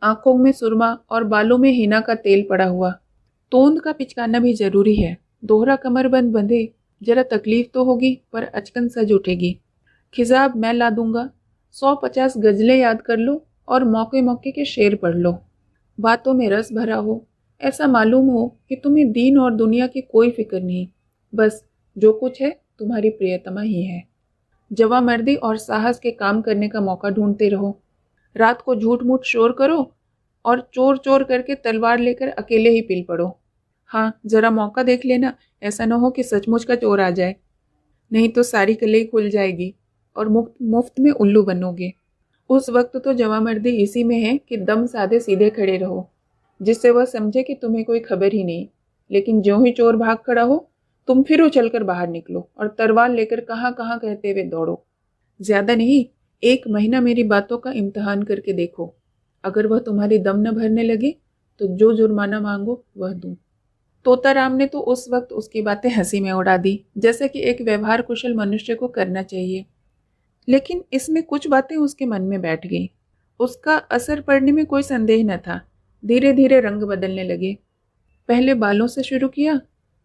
आंखों में सुरमा और बालों में हिना का तेल पड़ा हुआ। तोंद का पिचकाना भी जरूरी है। दोहरा कमरबंद बंधे, जरा तकलीफ तो होगी पर अचकन सज उठेगी। खिजाब मैं ला दूंगा। 150 गजलें याद कर लो और मौके मौके के शेर पढ़ लो। बातों में रस भरा हो, ऐसा मालूम हो कि तुम्हें दीन और दुनिया की कोई फिक्र नहीं, बस जो कुछ है तुम्हारी प्रियतमा ही है। जवामर्दी और साहस के काम करने का मौका ढूंढते रहो। रात को झूठ मूठ शोर करो और चोर चोर करके तलवार लेकर अकेले ही पिल पड़ो। हाँ, जरा मौका देख लेना, ऐसा न हो कि सचमुच का चोर आ जाए, नहीं तो सारी कलई खुल जाएगी और मुफ्त मुफ्त में उल्लू बनोगे। उस वक्त तो जवामर्दी इसी में है कि दम साधे सीधे खड़े रहो, जिससे वह समझे कि तुम्हें कोई खबर ही नहीं। लेकिन ज्यों ही चोर भाग खड़ा हो, तुम फिर उछलकर बाहर निकलो और तलवार लेकर कहाँ कहाँ कहते हुए दौड़ो। ज्यादा नहीं, 1 महीना मेरी बातों का इम्तिहान करके देखो। अगर वह तुम्हारी दम न भरने लगे तो जो जुर्माना मांगो वह दूं। तोताराम ने तो उस वक्त उसकी बातें हंसी में उड़ा दी, जैसे कि एक व्यवहार कुशल मनुष्य को करना चाहिए। लेकिन इसमें कुछ बातें उसके मन में बैठ गईं। उसका असर पड़ने में कोई संदेह न था। धीरे धीरे रंग बदलने लगे। पहले बालों से शुरू किया,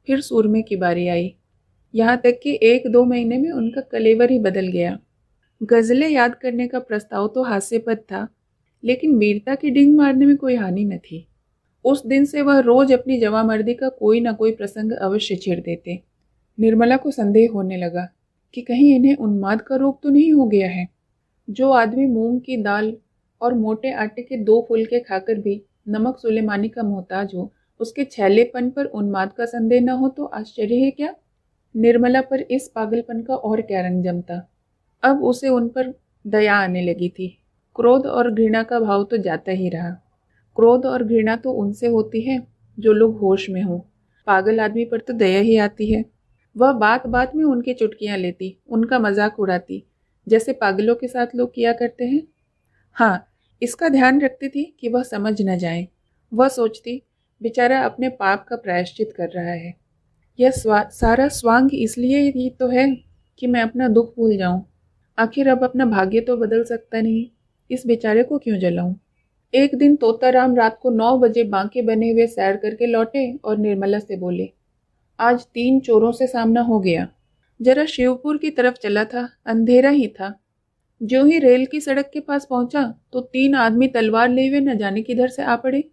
फिर सूरमे की बारी आई। यहाँ तक कि 1-2 महीने में उनका कलेवर ही बदल गया। गजलें याद करने का प्रस्ताव तो हास्यपद था, लेकिन वीरता की डींग मारने में कोई हानि न थी। उस दिन से वह रोज अपनी जवामर्दी का कोई न कोई प्रसंग अवश्य छेड़ देते। निर्मला को संदेह होने लगा कि कहीं इन्हें उन्माद का रोग तो नहीं हो गया है। जो आदमी मूंग की दाल और मोटे आटे के 2 फुलके खाकर भी नमक सुलेमानी का मोहताज हो, उसके छैलेपन पर उन्माद का संदेह न हो तो आश्चर्य है क्या। निर्मला पर इस पागलपन का और क्या रंग जमता। अब उसे उन पर दया आने लगी थी। क्रोध और घृणा का भाव तो जाता ही रहा। क्रोध और घृणा तो उनसे होती है जो लोग होश में हों। पागल आदमी पर तो दया ही आती है। वह बात बात में उनकी चुटकियां लेती, उनका मजाक उड़ाती, जैसे पागलों के साथ लोग किया करते हैं। हाँ, इसका ध्यान रखती थी कि वह समझ न जाए। वह सोचती, बेचारा अपने पाप का प्रायश्चित कर रहा है। यह सारा स्वांग इसलिए ही तो है कि मैं अपना दुख भूल जाऊं। आखिर अब अपना भाग्य तो बदल सकता नहीं, इस बेचारे को क्यों जलाऊं। एक दिन तोताराम रात को 9 बजे बांके बने हुए सैर करके लौटे और निर्मला से बोले, आज 3 चोरों से सामना हो गया। जरा शिवपुर की तरफ चला था, अंधेरा ही था। जो ही रेल की सड़क के पास पहुंचा तो 3 आदमी तलवार लिए हुए न जाने किधर से आ पड़े।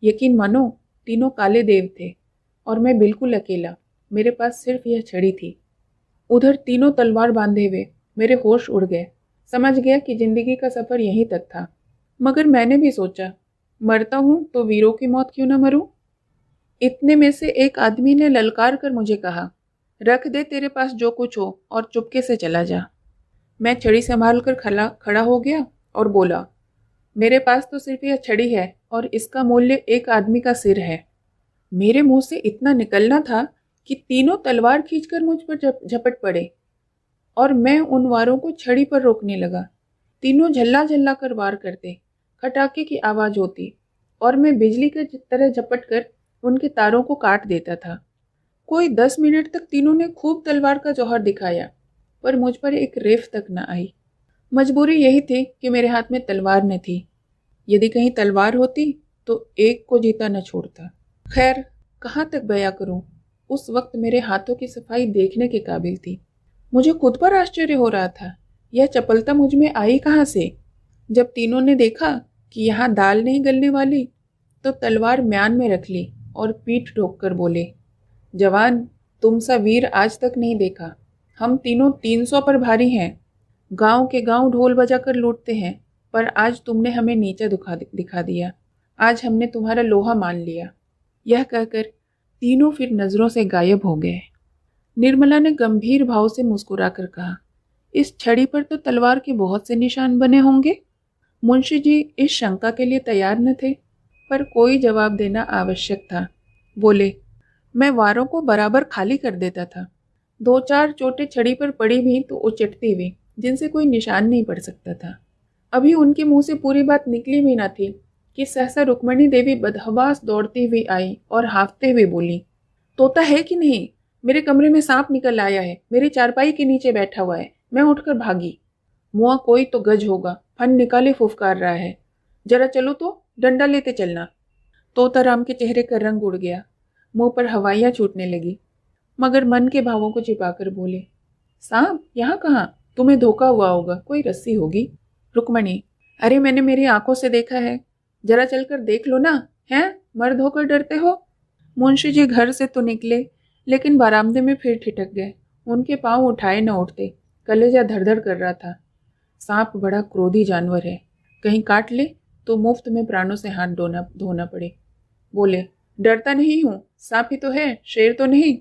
यकीन मानो, तीनों काले देव थे और मैं बिल्कुल अकेला। मेरे पास सिर्फ यह छड़ी थी। उधर तीनों तलवार बांधे हुए। मेरे होश उड़ गए। समझ गया कि जिंदगी का सफर यहीं तक था। मगर मैंने भी सोचा, मरता हूं तो वीरों की मौत क्यों न मरूं। इतने में से एक आदमी ने ललकार कर मुझे कहा, रख दे तेरे पास जो कुछ हो और चुपके से चला जा। मैं छड़ी संभाल कर खड़ा हो गया और बोला, मेरे पास तो सिर्फ यह छड़ी है और इसका मूल्य एक आदमी का सिर है। मेरे मुंह से इतना निकलना था कि तीनों तलवार खींचकर मुझ पर झपट पड़े और मैं उन वारों को छड़ी पर रोकने लगा। तीनों झल्ला झल्ला कर वार करते, खटाके की आवाज होती और मैं बिजली की तरह झपट कर उनके तारों को काट देता था। कोई 10 मिनट तक तीनों ने खूब तलवार का जौहर दिखाया, पर मुझ पर एक रेफ तक न आई। मजबूरी यही थी कि मेरे हाथ में तलवार न थी। यदि कहीं तलवार होती तो एक को जीता न छोड़ता। खैर, कहाँ तक बयां करूं। उस वक्त मेरे हाथों की सफाई देखने के काबिल थी। मुझे खुद पर आश्चर्य हो रहा था, यह चपलता मुझ में आई कहाँ से। जब तीनों ने देखा कि यहाँ दाल नहीं गलने वाली, तो तलवार म्यान में रख ली और पीठ ठोक कर बोले, जवान, तुम सा वीर आज तक नहीं देखा। हम तीनों 300 पर भारी हैं। गांव के गांव ढोल बजाकर लूटते हैं, पर आज तुमने हमें नीचा दिखा दिया। आज हमने तुम्हारा लोहा मान लिया। यह कहकर तीनों फिर नजरों से गायब हो गए। निर्मला ने गंभीर भाव से मुस्कुराकर कहा, इस छड़ी पर तो तलवार के बहुत से निशान बने होंगे। मुंशी जी इस शंका के लिए तैयार न थे, पर कोई जवाब देना आवश्यक था। बोले, मैं वारों को बराबर खाली कर देता था। 2-4 चोटें छड़ी पर पड़ी भी तो उचटती हुई, जिनसे कोई निशान नहीं पड़ सकता था। अभी उनके मुंह से पूरी बात निकली भी न थी कि सहसा रुक्मणी देवी बदहवास दौड़ती हुई आई और हांफते हुए बोली, तोता है कि नहीं? मेरे कमरे में सांप निकल आया है, मेरी चारपाई के नीचे बैठा हुआ है। मैं उठकर भागी। मुआ कोई तो गज होगा, फन निकाले फुफकार रहा है। जरा चलो तो, डंडा लेते चलना। तोताराम के चेहरे का रंग उड़ गया, मुंह पर हवाइयां छूटने लगी, मगर मन के भावों को छिपाकर बोले, सांप यहाँ कहाँ? तुम्हें धोखा हुआ होगा, कोई रस्सी होगी। रुक्मणी, अरे मैंने मेरी आंखों से देखा है, जरा चलकर देख लो ना। हैं, मर्द होकर डरते हो। मुंशी जी घर से तो निकले, लेकिन बरामदे में फिर ठिठक गए। उनके पांव उठाए न उठते, कलेजा धड़ धड़ कर रहा था। सांप बड़ा क्रोधी जानवर है, कहीं काट ले तो मुफ्त में प्राणों से हाथ धोना पड़े। बोले, डरता नहीं हूँ, सांप ही तो है, शेर तो नहीं।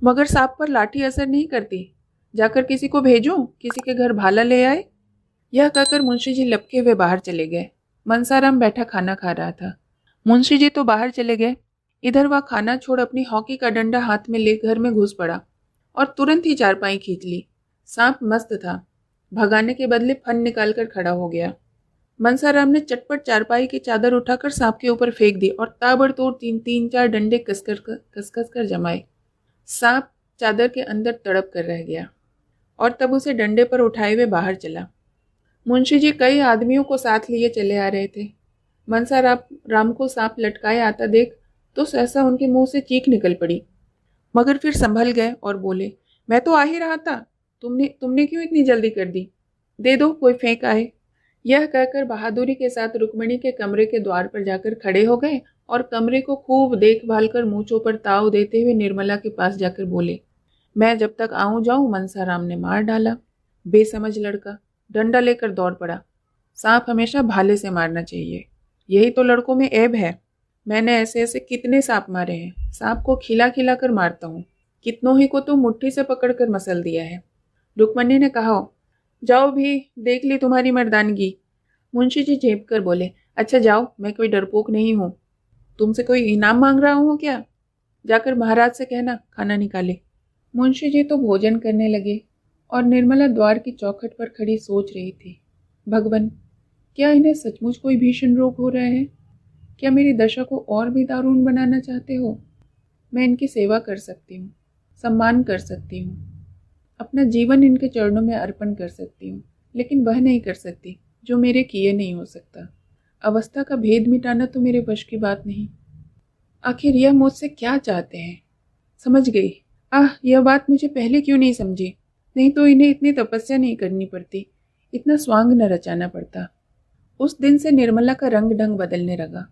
मगर सांप पर लाठी असर नहीं करती, जाकर किसी को भेजूं, किसी के घर भाला ले आए। यह कहकर मुंशी जी लपके हुए बाहर चले गए। मनसाराम बैठा खाना खा रहा था। मुंशी जी तो बाहर चले गए। इधर वह खाना छोड़ अपनी हॉकी का डंडा हाथ में ले घर में घुस पड़ा और तुरंत ही चारपाई खींच ली। सांप मस्त था, भगाने के बदले फन निकालकर खड़ा हो गया। मनसाराम ने चटपट चारपाई की चादर उठाकर सांप के ऊपर फेंक दी और ताबड़तोड़ तीन चार डंडे कस कर जमाए। सांप चादर के अंदर तड़प कर रह गया और तब उसे डंडे पर उठाए हुए बाहर चला। मुंशी जी कई आदमियों को साथ लिए चले आ रहे थे। राम को सांप लटकाए आता देख तो सहसा उनके मुंह से चीख निकल पड़ी, मगर फिर संभल गए और बोले, मैं तो आ ही रहा था, तुमने क्यों इतनी जल्दी कर दी? दे दो, कोई फेंक आए। यह कहकर बहादुरी के साथ रुक्मणी के कमरे के द्वार पर जाकर खड़े हो गए और कमरे को खूब देखभाल कर मूंछों पर ताव देते हुए निर्मला के पास जाकर बोले, मैं जब तक आऊं जाऊं मनसाराम ने मार डाला। बेसमझ लड़का, डंडा लेकर दौड़ पड़ा। सांप हमेशा भाले से मारना चाहिए, यही तो लड़कों में ऐब है। मैंने ऐसे ऐसे कितने सांप मारे हैं, सांप को खिला खिला कर मारता हूँ, कितनों ही को तो मुट्ठी से पकड़कर मसल दिया है। रुक्मणी ने कहा, जाओ भी, देख ली तुम्हारी मर्दानगी। मुंशी जी झेप कर बोले, अच्छा जाओ, मैं कोई डरपोक नहीं हूँ, तुमसे कोई इनाम मांग रहा हूँ क्या? जाकर महाराज से कहना खाना निकाले। मुंशी जी तो भोजन करने लगे और निर्मला द्वार की चौखट पर खड़ी सोच रही थी, भगवान, क्या इन्हें सचमुच कोई भीषण रोग हो रहा है? क्या मेरी दशा को और भी दारुण बनाना चाहते हो? मैं इनकी सेवा कर सकती हूँ, सम्मान कर सकती हूँ, अपना जीवन इनके चरणों में अर्पण कर सकती हूँ, लेकिन वह नहीं कर सकती जो मेरे किए नहीं हो सकता। अवस्था का भेद मिटाना तो मेरे वश की बात नहीं। आखिर यह मुझसे क्या चाहते हैं? समझ गई। यह बात मुझे पहले क्यों नहीं समझी? नहीं तो इन्हें इतनी तपस्या नहीं करनी पड़ती, इतना स्वांग न रचाना पड़ता। उस दिन से निर्मला का रंग ढंग बदलने लगा।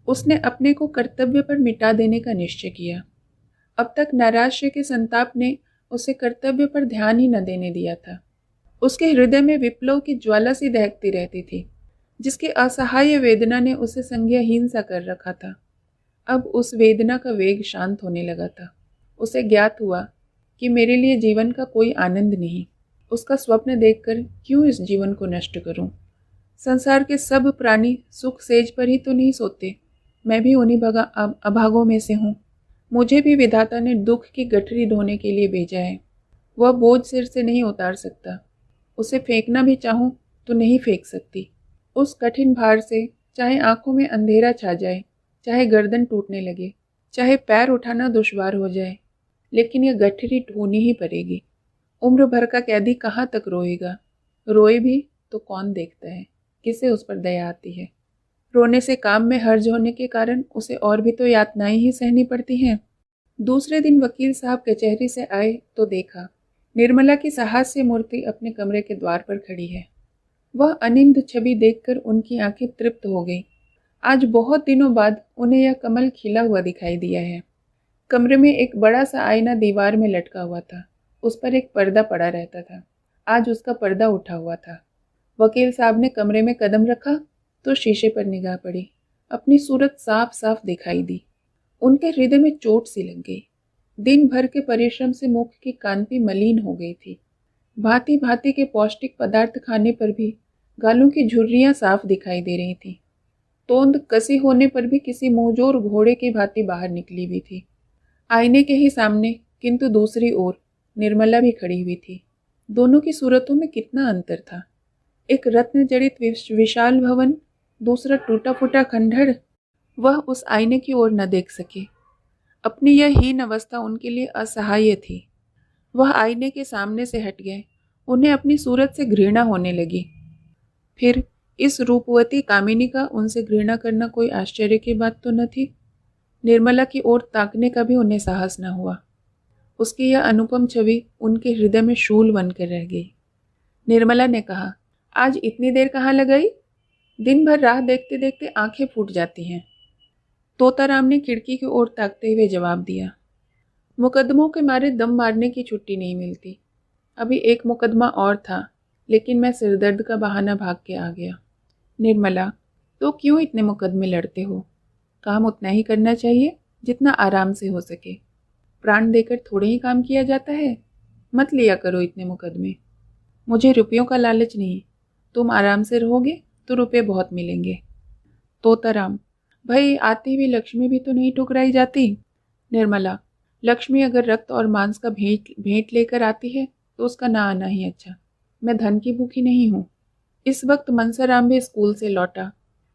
उसने अपने को कर्तव्य पर मिटा देने का निश्चय किया। अब तक नैराश्य के संताप ने उसे कर्तव्य पर ध्यान ही न देने दिया था। उसके हृदय में विप्लव की ज्वाला सी दहकती रहती थी, जिसकी असहाय वेदना ने उसे संज्ञाहीन सा कर रखा था। अब उस वेदना का वेग शांत होने लगा था। उसे ज्ञात हुआ कि मेरे लिए जीवन का कोई आनंद नहीं। उसका स्वप्न देखकर क्यों इस जीवन को नष्ट करूं? संसार के सब प्राणी सुख सेज पर ही तो नहीं सोते, मैं भी उन्हीं अभागों में से हूँ। मुझे भी विधाता ने दुख की गठरी ढोने के लिए भेजा है। वह बोझ सिर से नहीं उतार सकता, उसे फेंकना भी चाहूं तो नहीं फेंक सकती। उस कठिन भार से चाहे आंखों में अंधेरा छा जाए, चाहे गर्दन टूटने लगे, चाहे पैर उठाना दुश्वार हो जाए, लेकिन यह गठरी ढोनी ही पड़ेगी। उम्र भर का कैदी कहाँ तक रोएगा? रोए भी तो कौन देखता है, किसे उस पर दया आती है? रोने से काम में हर्ज होने के कारण उसे और भी तो यातनाएं ही सहनी पड़ती हैं। दूसरे दिन वकील साहब कचहरी से आए तो देखा निर्मला की साहस्य मूर्ति अपने कमरे के द्वार पर खड़ी है। वह अनिंद छवि देखकर उनकी आंखें तृप्त हो गई। आज बहुत दिनों बाद उन्हें यह कमल खिला हुआ दिखाई दिया है। कमरे में एक बड़ा सा आईना दीवार में लटका हुआ था, उस पर एक पर्दा पड़ा रहता था। आज उसका पर्दा उठा हुआ था। वकील साहब ने कमरे में कदम रखा तो शीशे पर निगाह पड़ी। अपनी सूरत साफ साफ दिखाई दी। उनके हृदय में चोट सी लग गई। दिन भर के परिश्रम से मुख की कांति मलिन हो गई थी। भांति भांति के पौष्टिक पदार्थ खाने पर भी गालों की झुर्रियां साफ दिखाई दे रही थी। तोंद कसी होने पर भी किसी मुंहजोर घोड़े की भांति बाहर निकली हुई थी। आईने के ही सामने किंतु दूसरी ओर निर्मला भी खड़ी हुई थी। दोनों की सूरतों में कितना अंतर था। एक रत्न जड़ित विशाल भवन, दूसरा टूटा फूटा खंडहर। वह उस आईने की ओर न देख सके। अपनी यह हीन अवस्था उनके लिए असहाय थी। वह आईने के सामने से हट गए। उन्हें अपनी सूरत से घृणा होने लगी। फिर इस रूपवती कामिनी का उनसे घृणा करना कोई आश्चर्य की बात तो न थी। निर्मला की ओर ताकने का भी उन्हें साहस न हुआ। उसकी यह अनुपम छवि उनके हृदय में शूल बनकर रह गई। निर्मला ने कहा, आज इतनी देर कहाँ लगाई? दिन भर राह देखते देखते आंखें फूट जाती हैं। तोताराम ने खिड़की की ओर ताकते हुए जवाब दिया, मुकदमों के मारे दम मारने की छुट्टी नहीं मिलती। अभी एक मुकदमा और था, लेकिन मैं सिरदर्द का बहाना भाग के आ गया। निर्मला, तो क्यों इतने मुकदमे लड़ते हो? काम उतना ही करना चाहिए जितना आराम से हो सके। प्राण देकर थोड़े ही काम किया जाता है। मत लिया करो इतने मुकदमे। मुझे रुपयों का लालच नहीं। तुम आराम से रहोगे तो रुपये बहुत मिलेंगे। तोताराम, भाई आती हुई लक्ष्मी भी तो नहीं ठुकराई जाती। निर्मला, लक्ष्मी अगर रक्त और मांस का भेंट भेंट लेकर आती है तो उसका ना आना ही अच्छा। मैं धन की भूखी नहीं हूँ। इस वक्त मनसाराम भी स्कूल से लौटा।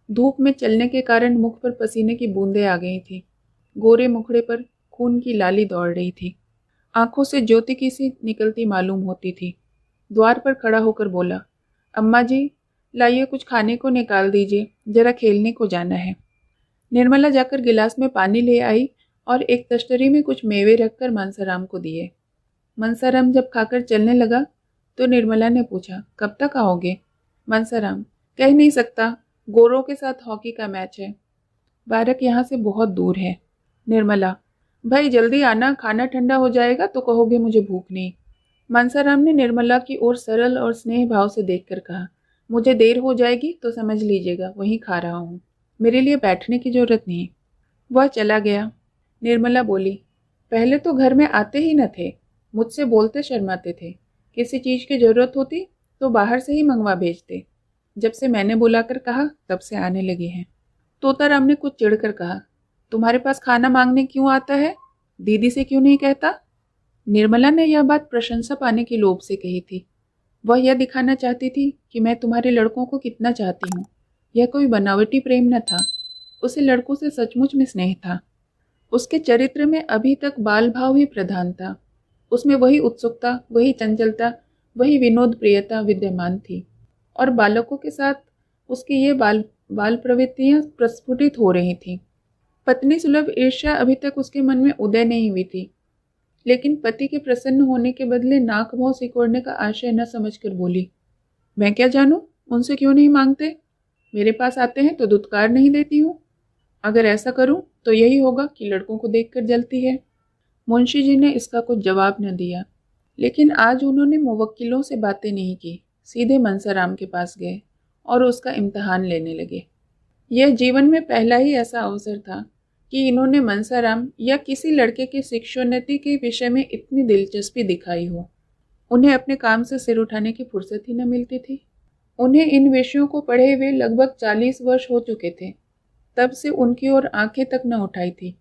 धूप में चलने के कारण मुख पर पसीने की बूंदें आ गई थी। गोरे मुखड़े पर खून की लाली दौड़ रही थी। आंखों से ज्योति की सी निकलती मालूम होती थी। द्वार पर खड़ा होकर बोला, अम्मा जी, लाइए कुछ खाने को निकाल दीजिए, जरा खेलने को जाना है। निर्मला जाकर गिलास में पानी ले आई और एक तश्तरी में कुछ मेवे रखकर मनसाराम को दिए। मनसाराम जब खाकर चलने लगा तो निर्मला ने पूछा, कब तक आओगे? मनसाराम, कह नहीं सकता, गोरों के साथ हॉकी का मैच है। बारक यहाँ से बहुत दूर है। निर्मला, भाई जल्दी आना, खाना ठंडा हो जाएगा तो कहोगे मुझे भूख नहीं। मनसाराम ने निर्मला की ओर सरल और स्नेह भाव से देखकर कहा, मुझे देर हो जाएगी तो समझ लीजिएगा, वहीं खा रहा हूँ, मेरे लिए बैठने की जरूरत नहीं। वह चला गया। निर्मला बोली, पहले तो घर में आते ही न थे, मुझसे बोलते शर्माते थे। किसी चीज़ की जरूरत होती तो बाहर से ही मंगवा भेजते। जब से मैंने बुलाकर कहा तब से आने लगे हैं। तोताराम ने कुछ चिढ़कर कहा, तुम्हारे पास खाना मांगने क्यों आता है? दीदी से क्यों नहीं कहता? निर्मला ने यह बात प्रशंसा पाने की लोभ से कही थी। वह यह दिखाना चाहती थी कि मैं तुम्हारे लड़कों को कितना चाहती हूँ। यह कोई बनावटी प्रेम न था। उसे लड़कों से सचमुच में स्नेह था। उसके चरित्र में अभी तक बाल भाव ही प्रधान था। उसमें वही उत्सुकता, वही चंचलता, वही विनोद प्रियता विद्यमान थी। और बालकों के साथ उसकी ये बाल प्रवृत्तियां प्रस्फुटित हो रही थीं। पत्नी सुलभ ईर्ष्या अभी तक उसके मन में उदय नहीं हुई थी, लेकिन पति के प्रसन्न होने के बदले नाक भौं सिकोड़ने का आशय न समझकर बोली, मैं क्या जानूं, उनसे क्यों नहीं मांगते? मेरे पास आते हैं तो दुत्कार नहीं देती हूँ। अगर ऐसा करूं तो यही होगा कि लड़कों को देखकर जलती है। मुंशी जी ने इसका कुछ जवाब न दिया, लेकिन आज उन्होंने मुवक्किलों से बातें नहीं की, सीधे मनसाराम के पास गए और उसका इम्तिहान लेने लगे। यह जीवन में पहला ही ऐसा अवसर था कि इन्होंने मनसाराम या किसी लड़के की शिक्षोन्नति के विषय में इतनी दिलचस्पी दिखाई हो। उन्हें अपने काम से सिर उठाने की फुर्सत ही न मिलती थी। उन्हें इन विषयों को पढ़े हुए लगभग 40 वर्ष हो चुके थे। तब से उनकी ओर आंखें तक न उठाई थी।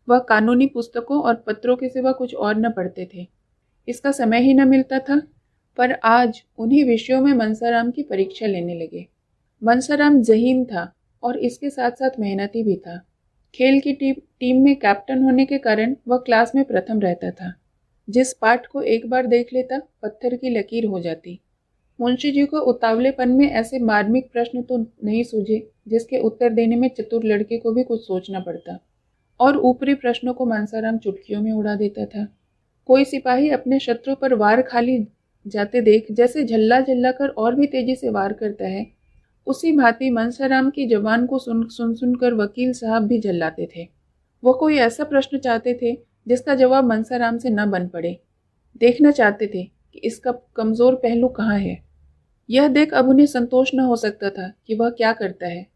वह कानूनी पुस्तकों और पत्रों के सिवा कुछ और न पढ़ते थे। इसका समय ही न मिलता था। पर आज उन्हीं विषयों में मनसाराम की परीक्षा लेने लगे। मनसाराम ज़हीन था और इसके साथ साथ मेहनती भी था। खेल की टीम में कैप्टन होने के कारण वह क्लास में प्रथम रहता था। जिस पाठ को एक बार देख लेता पत्थर की लकीर हो जाती। मुंशी जी को उतावलेपन में ऐसे मार्मिक प्रश्न तो नहीं सूझे जिसके उत्तर देने में चतुर लड़के को भी कुछ सोचना पड़ता, और ऊपरी प्रश्नों को मनसाराम चुटकियों में उड़ा देता था। कोई सिपाही अपने शत्रु पर वार खाली जाते देख जैसे झल्ला झल्ला कर और भी तेजी से वार करता है, उसी भांति मनसाराम की जबान को सुन कर वकील साहब भी झल्लाते थे। वो कोई ऐसा प्रश्न चाहते थे जिसका जवाब मनसाराम से न बन पड़े। देखना चाहते थे कि इसका कमजोर पहलू कहाँ है। यह देख अब उन्हें संतोष न हो सकता था कि वह क्या करता है।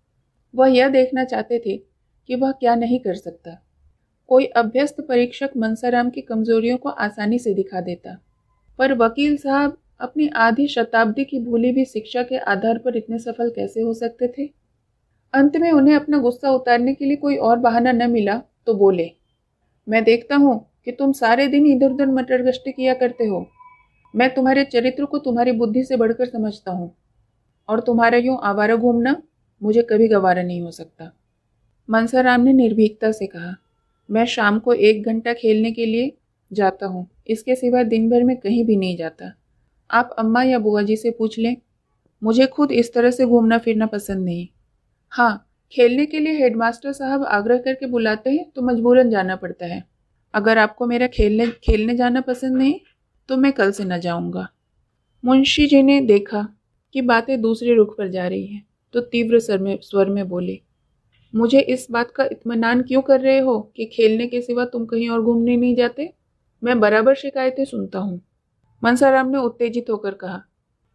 वह यह देखना चाहते थे कि वह क्या नहीं कर सकता। कोई अभ्यस्त परीक्षक मनसाराम की कमजोरियों को आसानी से दिखा देता, पर वकील साहब अपनी आधी शताब्दी की भूली भी शिक्षा के आधार पर इतने सफल कैसे हो सकते थे। अंत में उन्हें अपना गुस्सा उतारने के लिए कोई और बहाना न मिला तो बोले, मैं देखता हूँ कि तुम सारे दिन इधर उधर मटर गश्ती किया करते हो। मैं तुम्हारे चरित्र को तुम्हारी बुद्धि से बढ़कर समझता हूँ, और तुम्हारा यूं आवारा घूमना मुझे कभी गवारा नहीं हो सकता। मनसाराम ने निर्भीकता से कहा, मैं शाम को 1 घंटा खेलने के लिए जाता हूँ, इसके सिवा दिन भर में कहीं भी नहीं जाता। आप अम्मा या बुआ जी से पूछ लें। मुझे खुद इस तरह से घूमना फिरना पसंद नहीं। हाँ, खेलने के लिए हेडमास्टर साहब आग्रह करके बुलाते हैं तो मजबूरन जाना पड़ता है। अगर आपको मेरा खेलने जाना पसंद नहीं तो मैं कल से न जाऊंगा। मुंशी जी ने देखा कि बातें दूसरे रुख पर जा रही हैं तो तीव्र स्वर में बोले, मुझे इस बात का इत्मीनान क्यों कर रहे हो कि खेलने के सिवा तुम कहीं और घूमने नहीं जाते? मैं बराबर शिकायतें सुनता हूँ। मनसाराम ने उत्तेजित होकर कहा,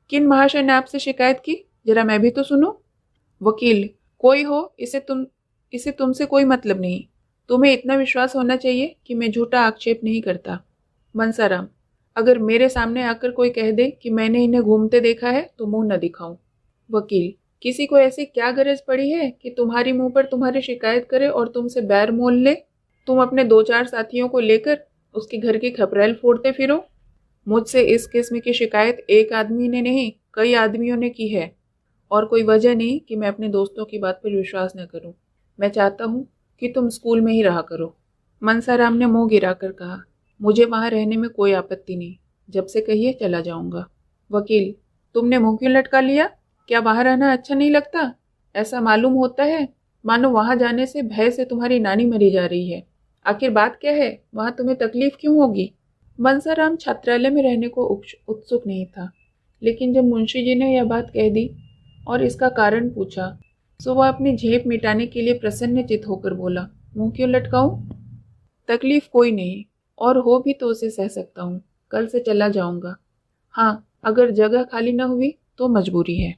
किन महाशय ने आपसे शिकायत की? जरा मैं भी तो सुनूं। वकील, कोई हो, इसे तुमसे कोई मतलब नहीं। तुम्हें इतना विश्वास होना चाहिए कि मैं झूठा आक्षेप नहीं करता। मनसाराम, अगर मेरे सामने आकर कोई कह दे कि मैंने इन्हें घूमते देखा है तो मुंह न दिखाऊं। वकील, किसी को ऐसी क्या गरज पड़ी है कि तुम्हारी मुंह पर तुम्हारी शिकायत करे और तुमसे बैर मोल ले? तुम अपने 2-4 साथियों को लेकर उसके घर की खपरेल फोड़ते फिरो। मुझसे इस किस्म की शिकायत एक आदमी ने नहीं, कई आदमियों ने की है, और कोई वजह नहीं कि मैं अपने दोस्तों की बात पर विश्वास न करूं। मैं चाहता हूं कि तुम स्कूल में ही रहा करो। मनसाराम ने मुंह गिराकर कहा, मुझे वहां रहने में कोई आपत्ति नहीं, जब से कहिए चला जाऊंगा। वकील, तुमने मुंह क्यों लटका लिया? क्या वहां रहना अच्छा नहीं लगता? ऐसा मालूम होता है मानो वहां जाने से भय से तुम्हारी नानी मरी जा रही है। आखिर बात क्या है? वहां तुम्हें तकलीफ क्यों होगी? मनसाराम छात्रालय में रहने को उत्सुक नहीं था, लेकिन जब मुंशी जी ने यह बात कह दी और इसका कारण पूछा, तो वह अपनी झेप मिटाने के लिए प्रसन्नचित्त होकर बोला, मुंह क्यों लटकाऊं? तकलीफ कोई नहीं, और हो भी तो उसे सह सकता हूँ। कल से चला जाऊंगा। हाँ, अगर जगह खाली न हुई तो मजबूरी है।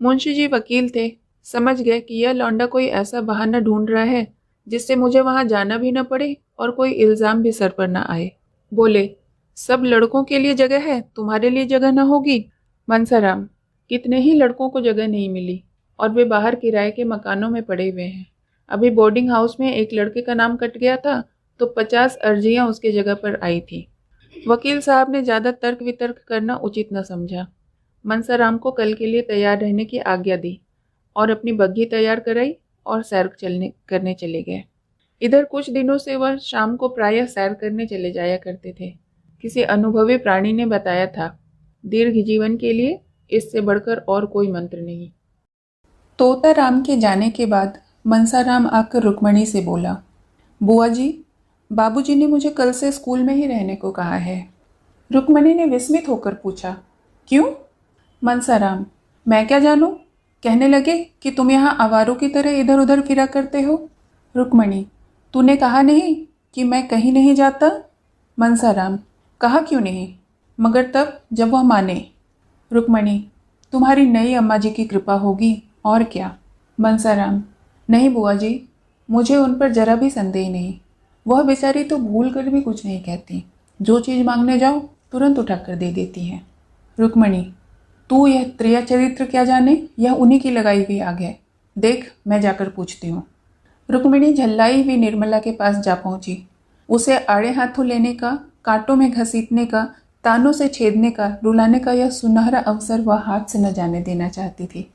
मुंशी जी वकील थे, समझ गए कि यह लौंडा कोई ऐसा बहाना ढूंढ रहा है जिससे मुझे वहां जाना भी न पड़े और कोई इल्जाम भी सर पर न आए। बोले, सब लड़कों के लिए जगह है, तुम्हारे लिए जगह न होगी? मनसाराम, कितने ही लड़कों को जगह नहीं मिली और वे बाहर किराए के मकानों में पड़े हुए हैं। अभी बोर्डिंग हाउस में एक लड़के का नाम कट गया था तो 50 अर्जियां उसके जगह पर आई थी। वकील साहब ने ज्यादा तर्क वितर्क करना उचित न समझा। मनसाराम को कल के लिए तैयार रहने की आज्ञा दी और अपनी बग्घी तैयार कराई और सैर करने चले गए। इधर कुछ दिनों से वह शाम को प्रायः सैर करने चले जाया करते थे। किसी अनुभवी प्राणी ने बताया था, दीर्घ जीवन के लिए इससे बढ़कर और कोई मंत्र नहीं। तोताराम के जाने के बाद मनसाराम आकर रुक्मणी से बोला, बुआ जी, बाबूजी ने मुझे कल से स्कूल में ही रहने को कहा है। रुक्मणी ने विस्मित होकर पूछा, क्यों? मनसाराम, मैं क्या जानूं? कहने लगे कि तुम यहाँ आवारों की तरह इधर उधर फिरा करते हो। रुक्मणी, तूने कहा नहीं कि मैं कहीं नहीं जाता? मनसाराम, कहा क्यों नहीं, मगर तब जब वह माने। रुक्मणी, तुम्हारी नई अम्मा जी की कृपा होगी, और क्या। मनसाराम, नहीं बुआ जी, मुझे उन पर जरा भी संदेह नहीं। वह बेचारी तो भूल कर भी कुछ नहीं कहती। जो चीज़ मांगने जाओ तुरंत उठाकर दे देती हैं। रुक्मणी, तू यह त्रिया चरित्र क्या जाने, यह उन्हीं की लगाई हुई आग है। देख, मैं जाकर पूछती हूँ। रुक्मिणी झल्लाई हुई निर्मला के पास जा पहुंची। उसे आड़े हाथों लेने का, कांटों में घसीटने का, तानों से छेदने का, रुलाने का यह सुनहरा अवसर वह हाथ से न जाने देना चाहती थी।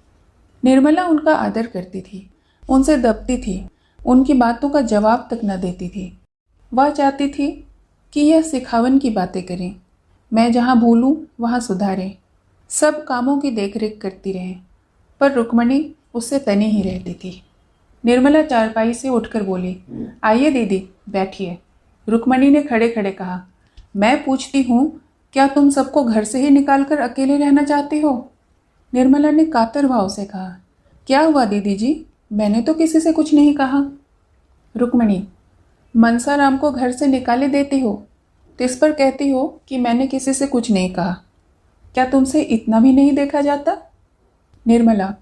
निर्मला उनका आदर करती थी, उनसे दबती थी, उनकी बातों का जवाब तक न देती थी। वह चाहती थी कि यह सिखावन की बातें करें, मैं जहाँ भूलूं वहाँ सुधारें, सब कामों की देखरेख करती रहें, पर रुक्मणी उससे तनी ही रहती थी। निर्मला चारपाई से उठकर बोली, आइए दीदी, बैठिए। रुक्मणी ने खड़े खड़े कहा, मैं पूछती हूँ, क्या तुम सबको घर से ही निकालकर अकेले रहना चाहती हो? निर्मला ने कातर भाव से कहा, क्या हुआ दीदी जी, मैंने तो किसी से कुछ नहीं कहा। रुक्मणी, मनसाराम को घर से निकाले देती हो तो इस पर कहती हो कि मैंने किसी से कुछ नहीं कहा। क्या तुमसे इतना भी नहीं देखा जाता? निर्मला,